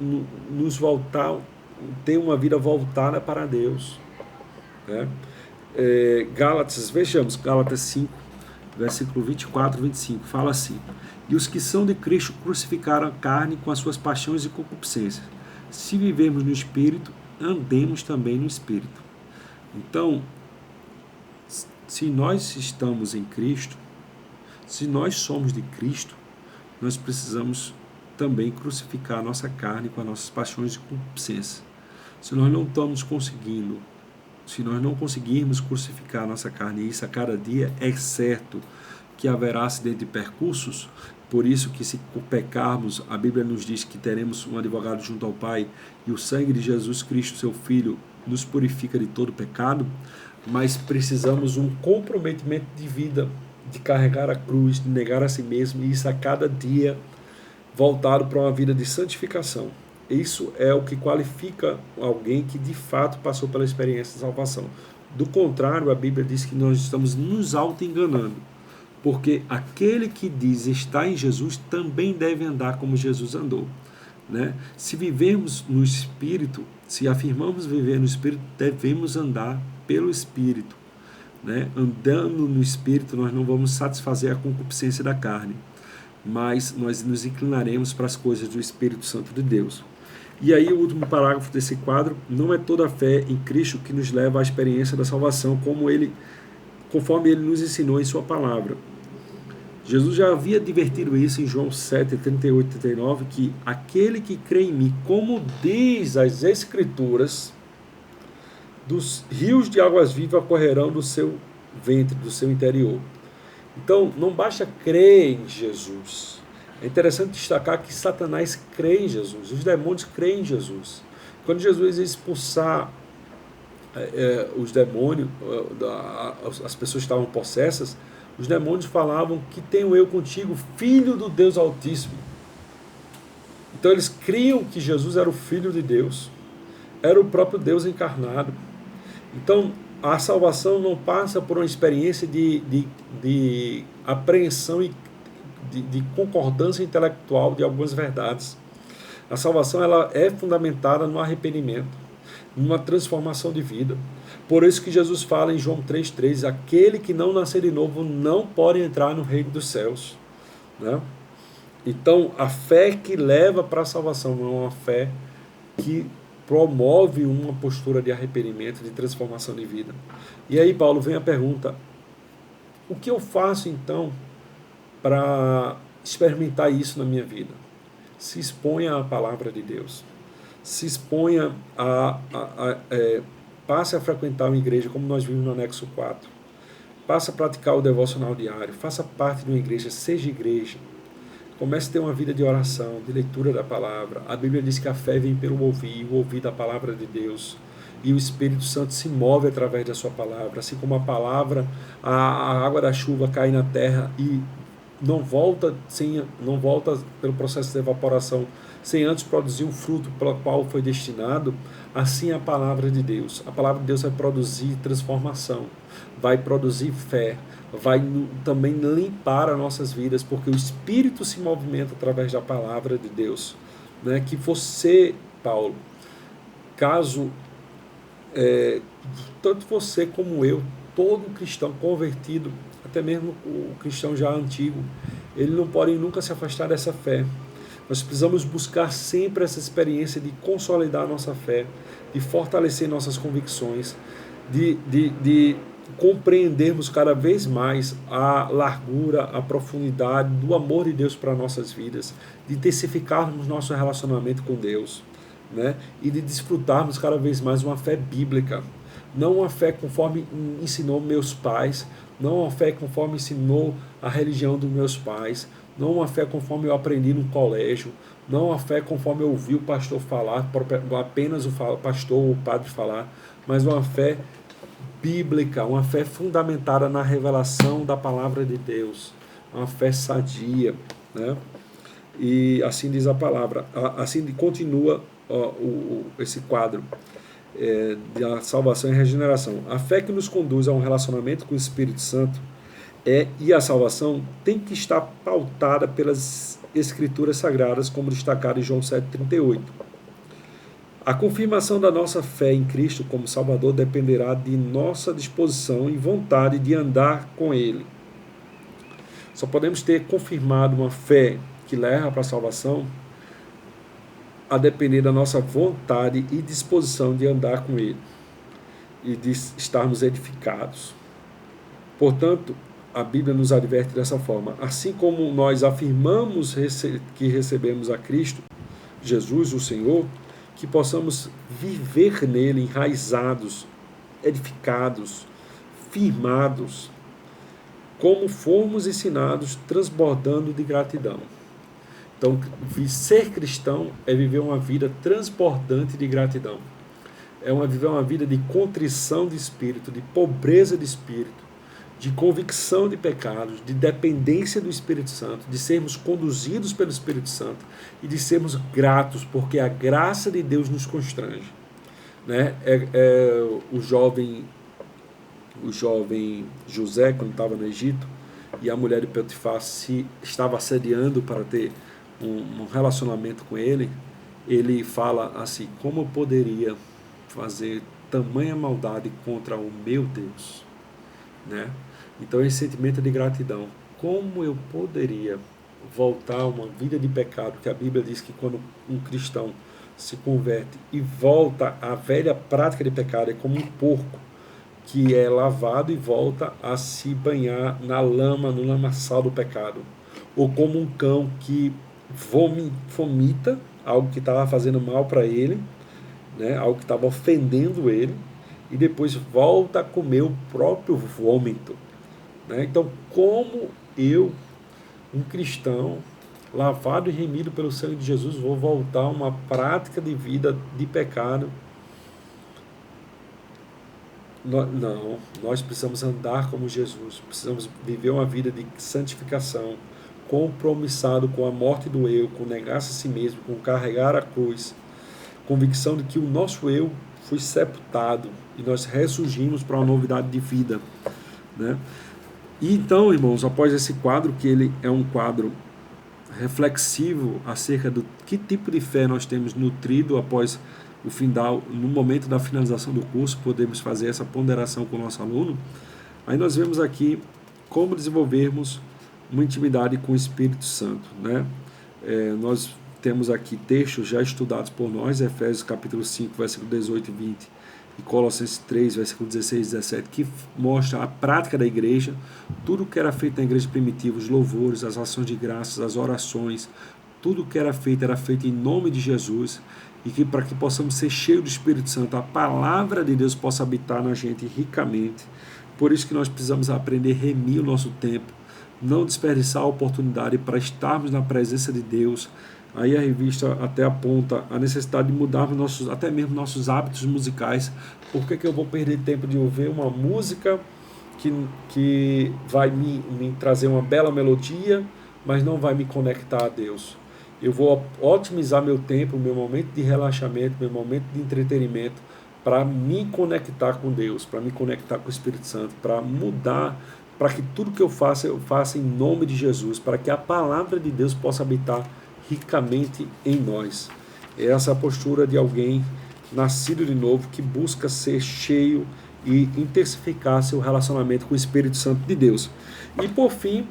nos voltar, ter uma vida voltada para Deus, né? Vejamos, Gálatas 5, versículo 24 e 25, fala assim: e os que são de Cristo crucificaram a carne com as suas paixões e concupiscências. Se vivemos no Espírito, andemos também no Espírito. Então, se nós estamos em Cristo, se nós somos de Cristo, nós precisamos também crucificar a nossa carne com as nossas paixões e concupiscências. Se nós não estamos conseguindo, se nós não conseguirmos crucificar a nossa carne, e isso a cada dia, é certo que haverá acidente de percursos. Por isso que, se pecarmos, a Bíblia nos diz que teremos um advogado junto ao Pai, e o sangue de Jesus Cristo, seu Filho, nos purifica de todo pecado. Mas precisamos um comprometimento de vida, de carregar a cruz, de negar a si mesmo, e isso a cada dia voltado para uma vida de santificação. Isso é o que qualifica alguém que de fato passou pela experiência de salvação. Do contrário, a Bíblia diz que nós estamos nos auto-enganando, porque aquele que diz estar em Jesus também deve andar como Jesus andou, né? Se vivemos no Espírito, se afirmamos viver no Espírito, devemos andar pelo Espírito, né? Andando no Espírito, nós não vamos satisfazer a concupiscência da carne, mas nós nos inclinaremos para as coisas do Espírito Santo de Deus. E aí o último parágrafo desse quadro: não é toda a fé em Cristo que nos leva à experiência da salvação, conforme ele nos ensinou em sua palavra. Jesus já havia advertido isso em João 7, 38 e 39, que aquele que crê em mim, como diz as Escrituras, dos rios de águas vivas correrão do seu ventre, do seu interior. Então, não basta crer em Jesus. É interessante destacar que Satanás crê em Jesus, os demônios creem em Jesus. Quando Jesus ia expulsar os demônios, as pessoas que estavam possessas, os demônios falavam: que tenho eu contigo, filho do Deus Altíssimo. Então eles criam que Jesus era o Filho de Deus. era o próprio Deus encarnado. Então, a salvação não passa por uma experiência de apreensão e de concordância intelectual de algumas verdades. A salvação ela é fundamentada no arrependimento, numa transformação de vida. Por isso que Jesus fala em João 3,3, aquele que não nascer de novo não pode entrar no reino dos céus. Né? Então, a fé que leva para a salvação não é uma fé que promove uma postura de arrependimento, de transformação de vida. E aí, Paulo, vem a pergunta, o que eu faço então para experimentar isso na minha vida? Se exponha à palavra de Deus. Se exponha passe a frequentar uma igreja, como nós vimos no anexo 4. Passe a praticar o devocional diário. Faça parte de uma igreja, seja igreja. Comece a ter uma vida de oração, de leitura da palavra. A Bíblia diz que a fé vem pelo ouvir, o ouvir da palavra de Deus. E o Espírito Santo se move através da sua palavra. Assim como a palavra, a água da chuva cai na terra e não volta pelo processo de evaporação sem antes produzir o fruto para o qual foi destinado, assim é a palavra de Deus. A palavra de Deus vai produzir transformação, vai produzir fé, vai também limpar as nossas vidas, porque o Espírito se movimenta através da palavra de Deus. Né? Que você, Paulo, caso tanto você como eu, todo cristão convertido, até mesmo o cristão já antigo, ele não pode nunca se afastar dessa fé. Nós precisamos buscar sempre essa experiência de consolidar a nossa fé, de fortalecer nossas convicções, de compreendermos cada vez mais a largura, a profundidade do amor de Deus para nossas vidas, de intensificarmos nosso relacionamento com Deus, né? E de desfrutarmos cada vez mais uma fé bíblica, não uma fé conforme ensinou meus pais, não uma fé conforme ensinou a religião dos meus pais, não uma fé conforme eu aprendi no colégio, não uma fé conforme eu ouvi o pastor falar, apenas o pastor ou o padre falar, mas uma fé bíblica, uma fé fundamentada na revelação da palavra de Deus, uma fé sadia, né? E assim diz a palavra, assim continua esse quadro da salvação e regeneração. A fé que nos conduz a um relacionamento com o Espírito Santo e a salvação tem que estar pautada pelas Escrituras Sagradas, como destacado em João 7,38. A confirmação da nossa fé em Cristo como Salvador dependerá de nossa disposição e vontade de andar com Ele. Só podemos ter confirmado uma fé que leva para a salvação a depender da nossa vontade e disposição de andar com Ele e de estarmos edificados. Portanto, a Bíblia nos adverte dessa forma. Assim como nós afirmamos que recebemos a Cristo, Jesus, o Senhor, que possamos viver nele enraizados, edificados, firmados, como fomos ensinados, transbordando de gratidão. Então, ser cristão é viver uma vida transbordante de gratidão. Viver uma vida de contrição de espírito, de pobreza de espírito, de convicção de pecados, de dependência do Espírito Santo, de sermos conduzidos pelo Espírito Santo e de sermos gratos, porque a graça de Deus nos constrange. Né? O jovem José, quando estava no Egito, e a mulher de Potifar estava assediando para ter um relacionamento com ele, ele fala assim, como eu poderia fazer tamanha maldade contra o meu Deus? Né? Então esse sentimento de gratidão, como eu poderia voltar a uma vida de pecado, que a Bíblia diz que quando um cristão se converte e volta à velha prática de pecado, é como um porco que é lavado e volta a se banhar na lama, no lamaçal do pecado, ou como um cão que vomita algo que estava fazendo mal para ele, né, algo que estava ofendendo ele, e depois volta a comer o próprio vômito. Né? Então, como eu, um cristão, lavado e remido pelo sangue de Jesus, vou voltar a uma prática de vida de pecado? Não, nós precisamos andar como Jesus, precisamos viver uma vida de santificação, compromissado com a morte do eu, com negar-se a si mesmo, com carregar a cruz, convicção de que o nosso eu foi sepultado e nós ressurgimos para uma novidade de vida, né? E então, irmãos, após esse quadro, que ele é um quadro reflexivo acerca do que tipo de fé nós temos nutrido após o final, no momento da finalização do curso, podemos fazer essa ponderação com o nosso aluno. Aí nós vemos aqui como desenvolvermos uma intimidade com o Espírito Santo, né? Nós temos aqui textos já estudados por nós, Efésios capítulo 5, versículo 18 e 20, e Colossenses 3, versículo 16 e 17, que mostra a prática da igreja, tudo que era feito na igreja primitiva, os louvores, as ações de graças, as orações, tudo que era feito em nome de Jesus, e que para que possamos ser cheios do Espírito Santo, a palavra de Deus possa habitar na gente ricamente. Por isso que nós precisamos aprender a remir o nosso tempo, não desperdiçar a oportunidade para estarmos na presença de Deus. Aí a revista até aponta a necessidade de mudarmos até mesmo nossos hábitos musicais. Por que eu vou perder tempo de ouvir uma música que vai me trazer uma bela melodia, mas não vai me conectar a Deus? Eu vou otimizar meu tempo, meu momento de relaxamento, meu momento de entretenimento, para me conectar com Deus, para me conectar com o Espírito Santo, para mudar, para que tudo que eu faça em nome de Jesus, para que a palavra de Deus possa habitar ricamente em nós. Essa é a postura de alguém nascido de novo, que busca ser cheio e intensificar seu relacionamento com o Espírito Santo de Deus. E por fim,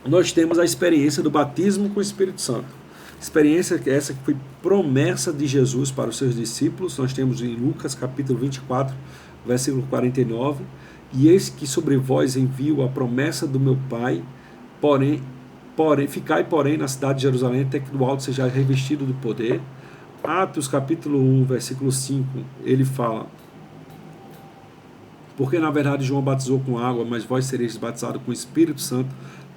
nós temos a experiência do batismo com o Espírito Santo. Experiência essa que foi promessa de Jesus para os seus discípulos. Nós temos em Lucas capítulo 24, versículo 49, e eis que sobre vós envio a promessa do meu Pai, ficai, porém, na cidade de Jerusalém, até que do alto seja revestido do poder. Atos capítulo 1, versículo 5, ele fala: porque na verdade João batizou com água, mas vós sereis batizados com o Espírito Santo,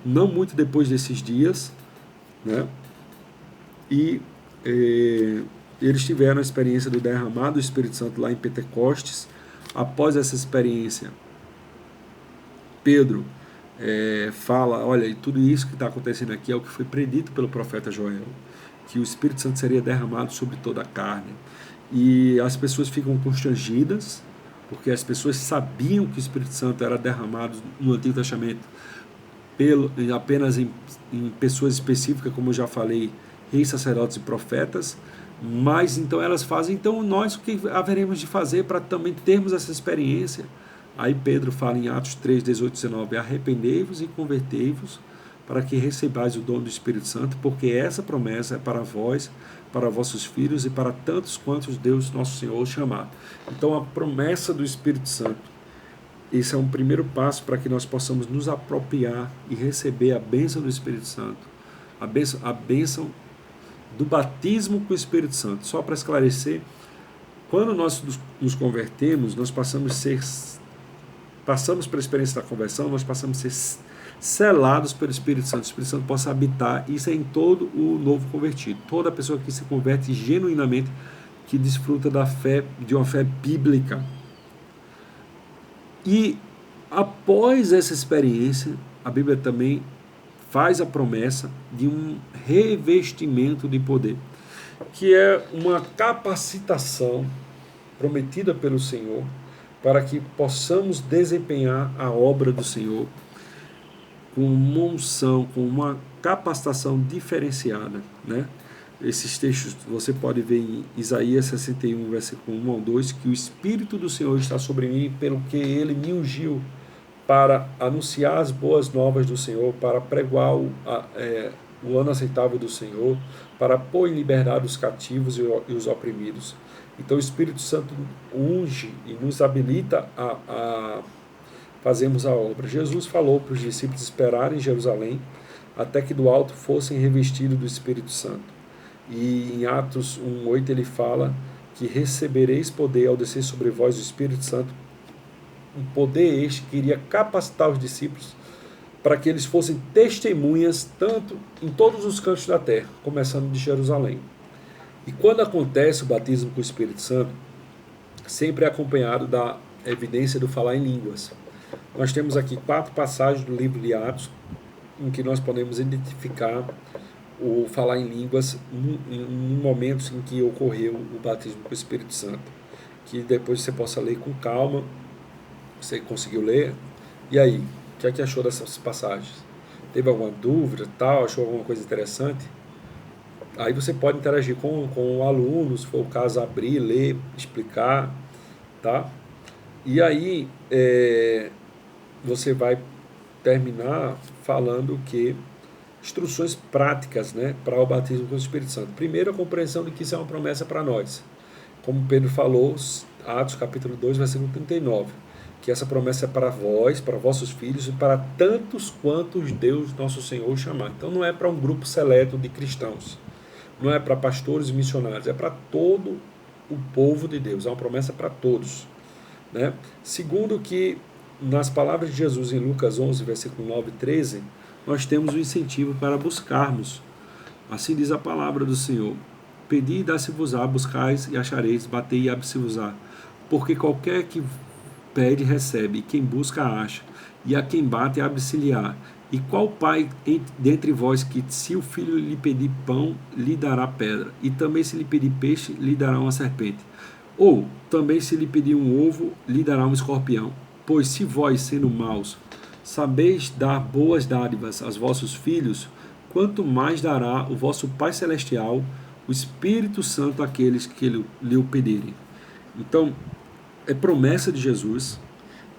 não muito depois desses dias, né? E eles tiveram a experiência do derramado do Espírito Santo lá em Pentecostes. Após essa experiência, Pedro fala: olha, e tudo isso que está acontecendo aqui é o que foi predito pelo profeta Joel, que o Espírito Santo seria derramado sobre toda a carne. E as pessoas ficam constrangidas, porque as pessoas sabiam que o Espírito Santo era derramado no Antigo Testamento apenas em pessoas específicas, como eu já falei, reis, sacerdotes e profetas. Mas então elas fazem, então nós o que haveremos de fazer para também termos essa experiência? Aí Pedro fala em Atos 3, 18 e 19: arrependei-vos e convertei-vos, para que recebais o dom do Espírito Santo, porque essa promessa é para vós, para vossos filhos e para tantos quantos Deus nosso Senhor chamar. Então a promessa do Espírito Santo, esse é um primeiro passo para que nós possamos nos apropriar e receber a bênção do Espírito Santo, a bênção do batismo com o Espírito Santo. Só para esclarecer, quando nós nos convertemos, nós passamos pela experiência da conversão, nós passamos a ser selados pelo Espírito Santo. O Espírito Santo possa habitar. Isso é em todo o novo convertido. Toda pessoa que se converte genuinamente, que desfruta da fé, de uma fé bíblica. E após essa experiência, a Bíblia também faz a promessa de um revestimento de poder, que é uma capacitação prometida pelo Senhor para que possamos desempenhar a obra do Senhor com uma unção, com uma capacitação diferenciada, né? Esses textos você pode ver em Isaías 61, versículo 1 ao 2, que o Espírito do Senhor está sobre mim, pelo que Ele me ungiu para anunciar as boas novas do Senhor, para pregoar o ano aceitável do Senhor, para pôr em liberdade os cativos e os oprimidos. Então o Espírito Santo unge e nos habilita a fazermos a obra. Jesus falou para os discípulos esperarem em Jerusalém até que do alto fossem revestidos do Espírito Santo. E em Atos 1:8 ele fala que recebereis poder ao descer sobre vós o Espírito Santo, um poder este que iria capacitar os discípulos para que eles fossem testemunhas tanto em todos os cantos da terra, começando de Jerusalém. E quando acontece o batismo com o Espírito Santo, sempre é acompanhado da evidência do falar em línguas. Nós temos aqui 4 passagens do livro de Atos em que nós podemos identificar o falar em línguas em momentos em que ocorreu o batismo com o Espírito Santo. Que depois você possa ler com calma. Você conseguiu ler? E aí? O que é que achou dessas passagens? Teve alguma dúvida, tal? Achou alguma coisa interessante? Aí você pode interagir com o aluno, se for o caso, abrir, ler, explicar, tá? E aí você vai terminar falando que instruções práticas, né, para o batismo com o Espírito Santo. Primeiro, a compreensão de que isso é uma promessa para nós. Como Pedro falou, Atos capítulo 2, versículo 39, que essa promessa é para vós, para vossos filhos e para tantos quantos Deus nosso Senhor chamar. Então não é para um grupo seleto de cristãos, não é para pastores e missionários, é para todo o povo de Deus, é uma promessa para todos, né? Segundo que nas palavras de Jesus em Lucas 11, versículo 9 e 13, nós temos o incentivo para buscarmos. Assim diz a palavra do Senhor: pedi e dá-se-vos-á, buscais e achareis, batei e abre-se-vos-á. Porque qualquer que pede, recebe, e quem busca, acha, e a quem bate, abre-se-lhe-á. E qual pai dentre vós que, se o filho lhe pedir pão, lhe dará pedra? E também, se lhe pedir peixe, lhe dará uma serpente? Ou, também, se lhe pedir um ovo, lhe dará um escorpião? Pois se vós, sendo maus, sabeis dar boas dádivas aos vossos filhos, quanto mais dará o vosso Pai Celestial o Espírito Santo àqueles que lhe o pedirem. Então, é promessa de Jesus.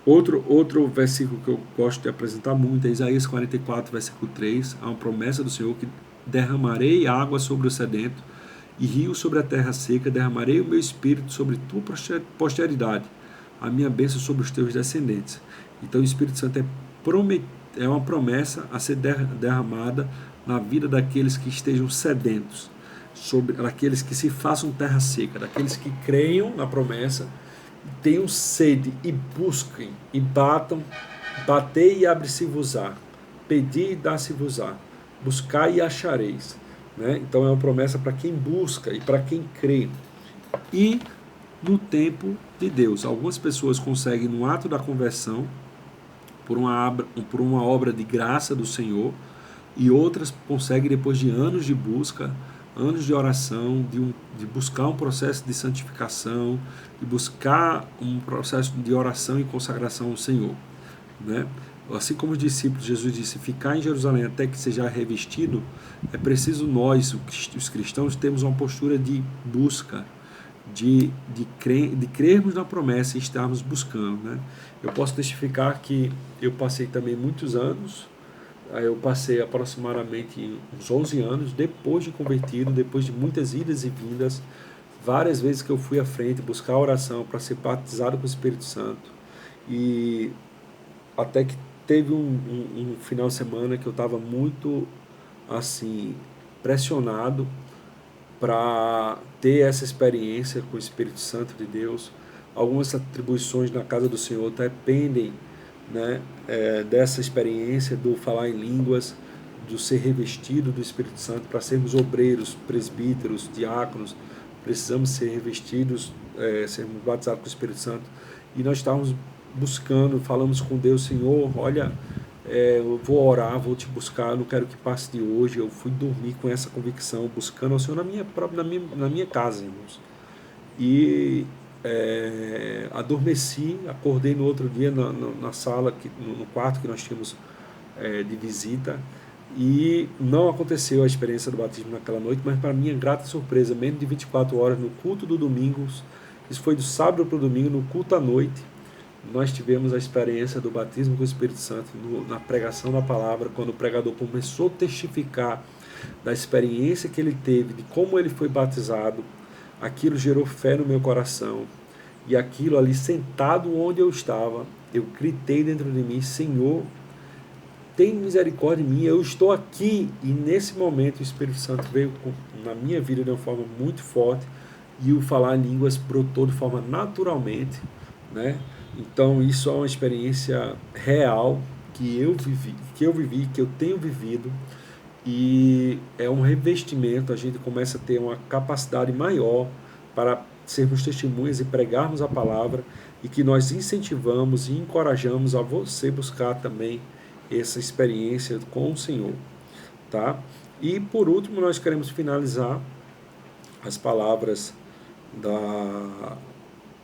Outro versículo que eu gosto de apresentar muito é Isaías 44, versículo 3. Há uma promessa do Senhor que derramarei água sobre o sedento e rio sobre a terra seca, derramarei o meu espírito sobre tua posteridade, a minha bênção sobre os teus descendentes. Então o Espírito Santo é uma promessa a ser derramada na vida daqueles que estejam sedentos, sobre aqueles que se façam terra seca, daqueles que creiam na promessa, tenham sede e busquem e batam, batei e abre-se-vos-á, pedi e dá-se-vos-á, buscai e achareis, né? Então é uma promessa para quem busca e para quem crê. E no tempo de Deus, algumas pessoas conseguem no ato da conversão por uma obra de graça do Senhor, e outras conseguem depois de anos de busca, anos de oração, de buscar um processo de santificação, de buscar um processo de oração e consagração ao Senhor, né? Assim como os discípulos, Jesus disse, ficar em Jerusalém até que seja revestido, é preciso nós, os cristãos, termos uma postura de busca, de crermos na promessa e estarmos buscando, né? Eu posso testificar que eu passei também muitos anos. Eu passei aproximadamente uns 11 anos depois de convertido, depois de muitas idas e vindas, várias vezes que eu fui à frente buscar a oração para ser batizado com o Espírito Santo. E até que teve um final de semana que eu estava muito assim pressionado para ter essa experiência com o Espírito Santo de Deus. Algumas atribuições na casa do Senhor dependem, né, dessa experiência do falar em línguas, do ser revestido do Espírito Santo. Para sermos obreiros, presbíteros, diáconos, precisamos ser revestidos, sermos batizados com o Espírito Santo. E nós estávamos buscando, falamos com Deus: Senhor, olha, eu vou orar, vou te buscar, não quero que passe de hoje. Eu fui dormir com essa convicção, buscando ao Senhor na minha casa, irmãos. E adormeci, acordei no outro dia na sala, no quarto que nós tínhamos de visita, e não aconteceu a experiência do batismo naquela noite, mas para minha grata surpresa, menos de 24 horas, no culto do domingo, isso foi do sábado para o domingo, no culto à noite, nós tivemos a experiência do batismo com o Espírito Santo, na pregação da palavra, quando o pregador começou a testificar da experiência que ele teve, de como ele foi batizado. Aquilo gerou fé no meu coração, e aquilo ali, sentado onde eu estava, eu gritei dentro de mim: Senhor, tem misericórdia de mim, eu estou aqui. E nesse momento o Espírito Santo veio na minha vida de uma forma muito forte, e o falar em línguas brotou de forma naturalmente, né? Então isso é uma experiência real que eu vivi, que eu tenho vivido, e é um revestimento. A gente começa a ter uma capacidade maior para sermos testemunhas e pregarmos a palavra, e que nós incentivamos e encorajamos a você buscar também essa experiência com o Senhor, tá? E, por último, nós queremos finalizar as palavras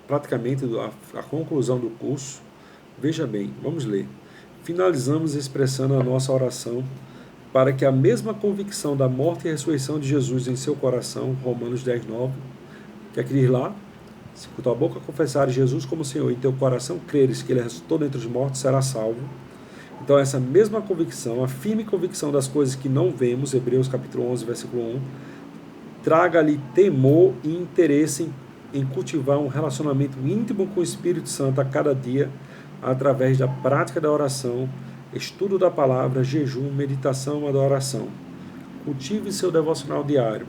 praticamente a conclusão do curso. Veja bem, vamos ler. Finalizamos expressando a nossa oração para que a mesma convicção da morte e ressurreição de Jesus em seu coração, Romanos 10:9, quer que diz lá? Se com tua boca confessares Jesus como Senhor e em teu coração creres que Ele ressuscitou dentre os mortos, será salvo. Então essa mesma convicção, a firme convicção das coisas que não vemos, Hebreus capítulo 11, versículo 1, traga-lhe temor e interesse em cultivar um relacionamento íntimo com o Espírito Santo a cada dia, através da prática da oração, estudo da palavra, jejum, meditação, adoração. Cultive seu devocional diário.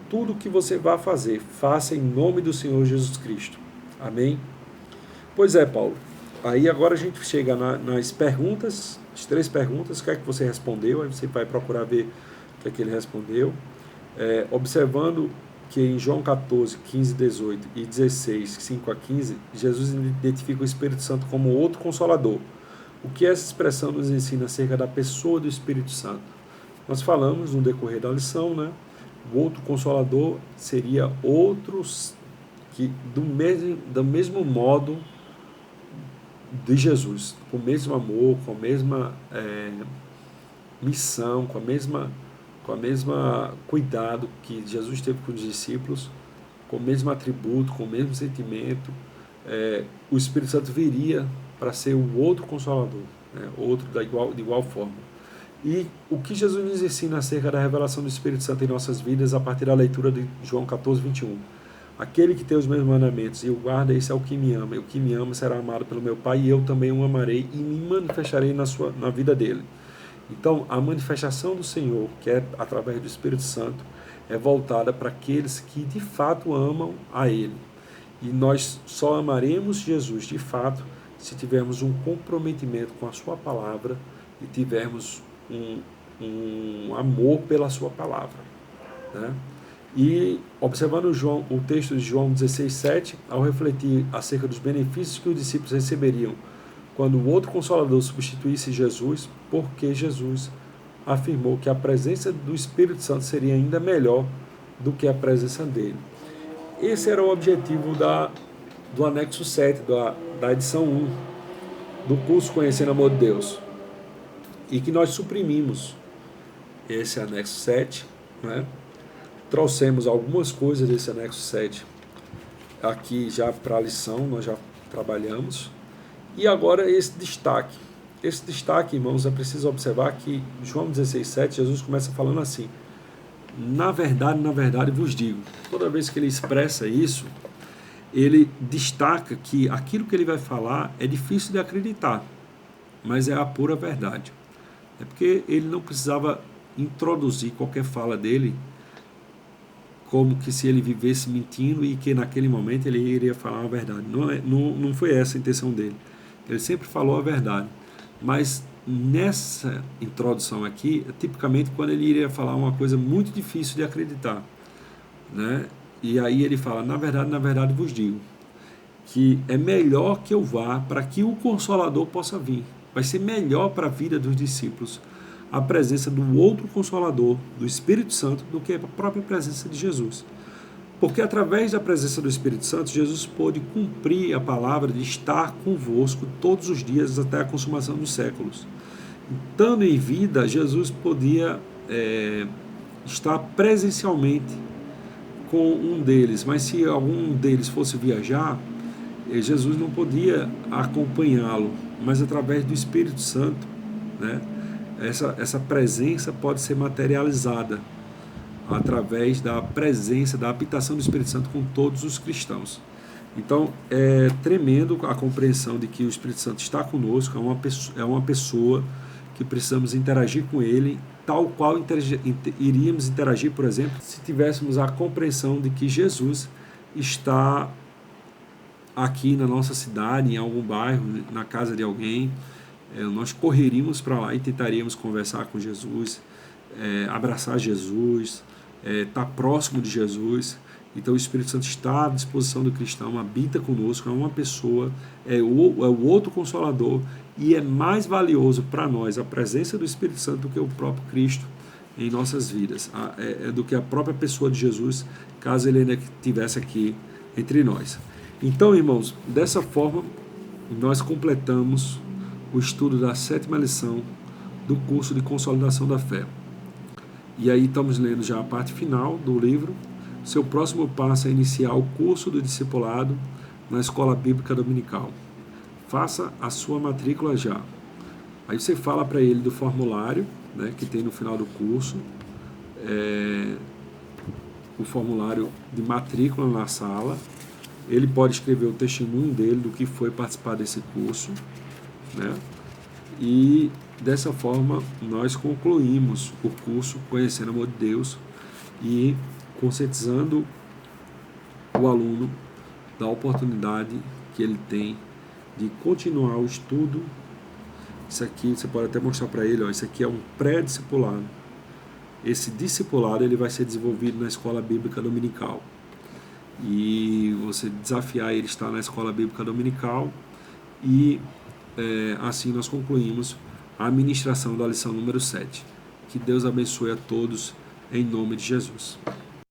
Tudo o que você vai fazer, faça em nome do Senhor Jesus Cristo. Amém? Pois é, Paulo. Aí agora a gente chega nas perguntas, as 3 perguntas, o que é que você respondeu, aí você vai procurar ver o que é que ele respondeu. Observando que em João 14, 15, 18 e 16, 5 a 15, Jesus identifica o Espírito Santo como outro consolador. O que essa expressão nos ensina acerca da pessoa do Espírito Santo? Nós falamos no decorrer da lição, né? O outro consolador seria outros que do mesmo modo de Jesus, com o mesmo amor, com a mesma missão, com a mesma cuidado que Jesus teve com os discípulos, com o mesmo atributo, com o mesmo sentimento. O Espírito Santo viria para ser o outro consolador, né? Outro de igual forma. E o que Jesus nos ensina acerca da revelação do Espírito Santo em nossas vidas a partir da leitura de João 14, 21. Aquele que tem os meus mandamentos e o guarda, esse é o que me ama. E o que me ama será amado pelo meu Pai, e eu também o amarei e me manifestarei na vida dele. Então, a manifestação do Senhor, que é através do Espírito Santo, é voltada para aqueles que de fato amam a Ele. E nós só amaremos Jesus de fato se tivermos um comprometimento com a Sua palavra e tivermos um amor pela Sua palavra, né? E observando o texto de João 16:7, ao refletir acerca dos benefícios que os discípulos receberiam quando o outro Consolador substituísse Jesus, porque Jesus afirmou que a presença do Espírito Santo seria ainda melhor do que a presença dele. Esse era o objetivo do anexo 7, da edição 1, do curso Conhecendo o Amor de Deus, e que nós suprimimos esse anexo 7, né? Trouxemos algumas coisas desse anexo 7 aqui já para a lição, nós já trabalhamos. E agora esse destaque. Esse destaque, irmãos, é preciso observar que João 16:7, Jesus começa falando assim: na verdade vos digo. Toda vez que ele expressa isso, ele destaca que aquilo que ele vai falar é difícil de acreditar, mas é a pura verdade. É porque ele não precisava introduzir qualquer fala dele como que se ele vivesse mentindo e que naquele momento ele iria falar a verdade. Não foi essa a intenção dele. Ele sempre falou a verdade. Mas nessa introdução aqui, tipicamente quando ele iria falar uma coisa muito difícil de acreditar, né? E aí ele fala: na verdade vos digo que é melhor que eu vá para que o Consolador possa vir. Vai ser melhor para a vida dos discípulos a presença do outro Consolador, do Espírito Santo, do que a própria presença de Jesus. Porque através da presença do Espírito Santo, Jesus pôde cumprir a palavra de estar convosco todos os dias até a consumação dos séculos. Estando em vida, Jesus podia estar presencialmente com um deles, mas se algum deles fosse viajar, Jesus não podia acompanhá-lo, mas através do Espírito Santo, né? Essa presença pode ser materializada através da presença, da habitação do Espírito Santo com todos os cristãos. Então, é tremendo a compreensão de que o Espírito Santo está conosco, é uma pessoa que precisamos interagir com ele, tal qual iríamos interagir, por exemplo, se tivéssemos a compreensão de que Jesus está aqui na nossa cidade, em algum bairro, na casa de alguém. Nós correríamos para lá e tentaríamos conversar com Jesus, abraçar Jesus, estar próximo de Jesus. Então o Espírito Santo está à disposição do cristão, habita conosco, é uma pessoa, é o outro Consolador, e é mais valioso para nós a presença do Espírito Santo do que o próprio Cristo em nossas vidas, do que a própria pessoa de Jesus, caso ele ainda estivesse aqui entre nós. Então, irmãos, dessa forma, nós completamos o estudo da 7ª lição do curso de Consolidação da Fé. E aí estamos lendo já a parte final do livro. Seu próximo passo é iniciar o curso do discipulado na Escola Bíblica Dominical. Faça a sua matrícula já. Aí você fala para ele do formulário, né, que tem no final do curso, o formulário de matrícula na sala. Ele pode escrever o testemunho dele do que foi participar desse curso, né? E dessa forma nós concluímos o curso Conhecendo o Amor de Deus e conscientizando o aluno da oportunidade que ele tem de continuar o estudo. Isso aqui você pode até mostrar para ele, isso aqui é um pré-discipulado. Esse discipulado ele vai ser desenvolvido na Escola Bíblica Dominical. E você desafiar ele a estar na Escola Bíblica Dominical e assim nós concluímos a ministração da lição número 7. Que Deus abençoe a todos em nome de Jesus.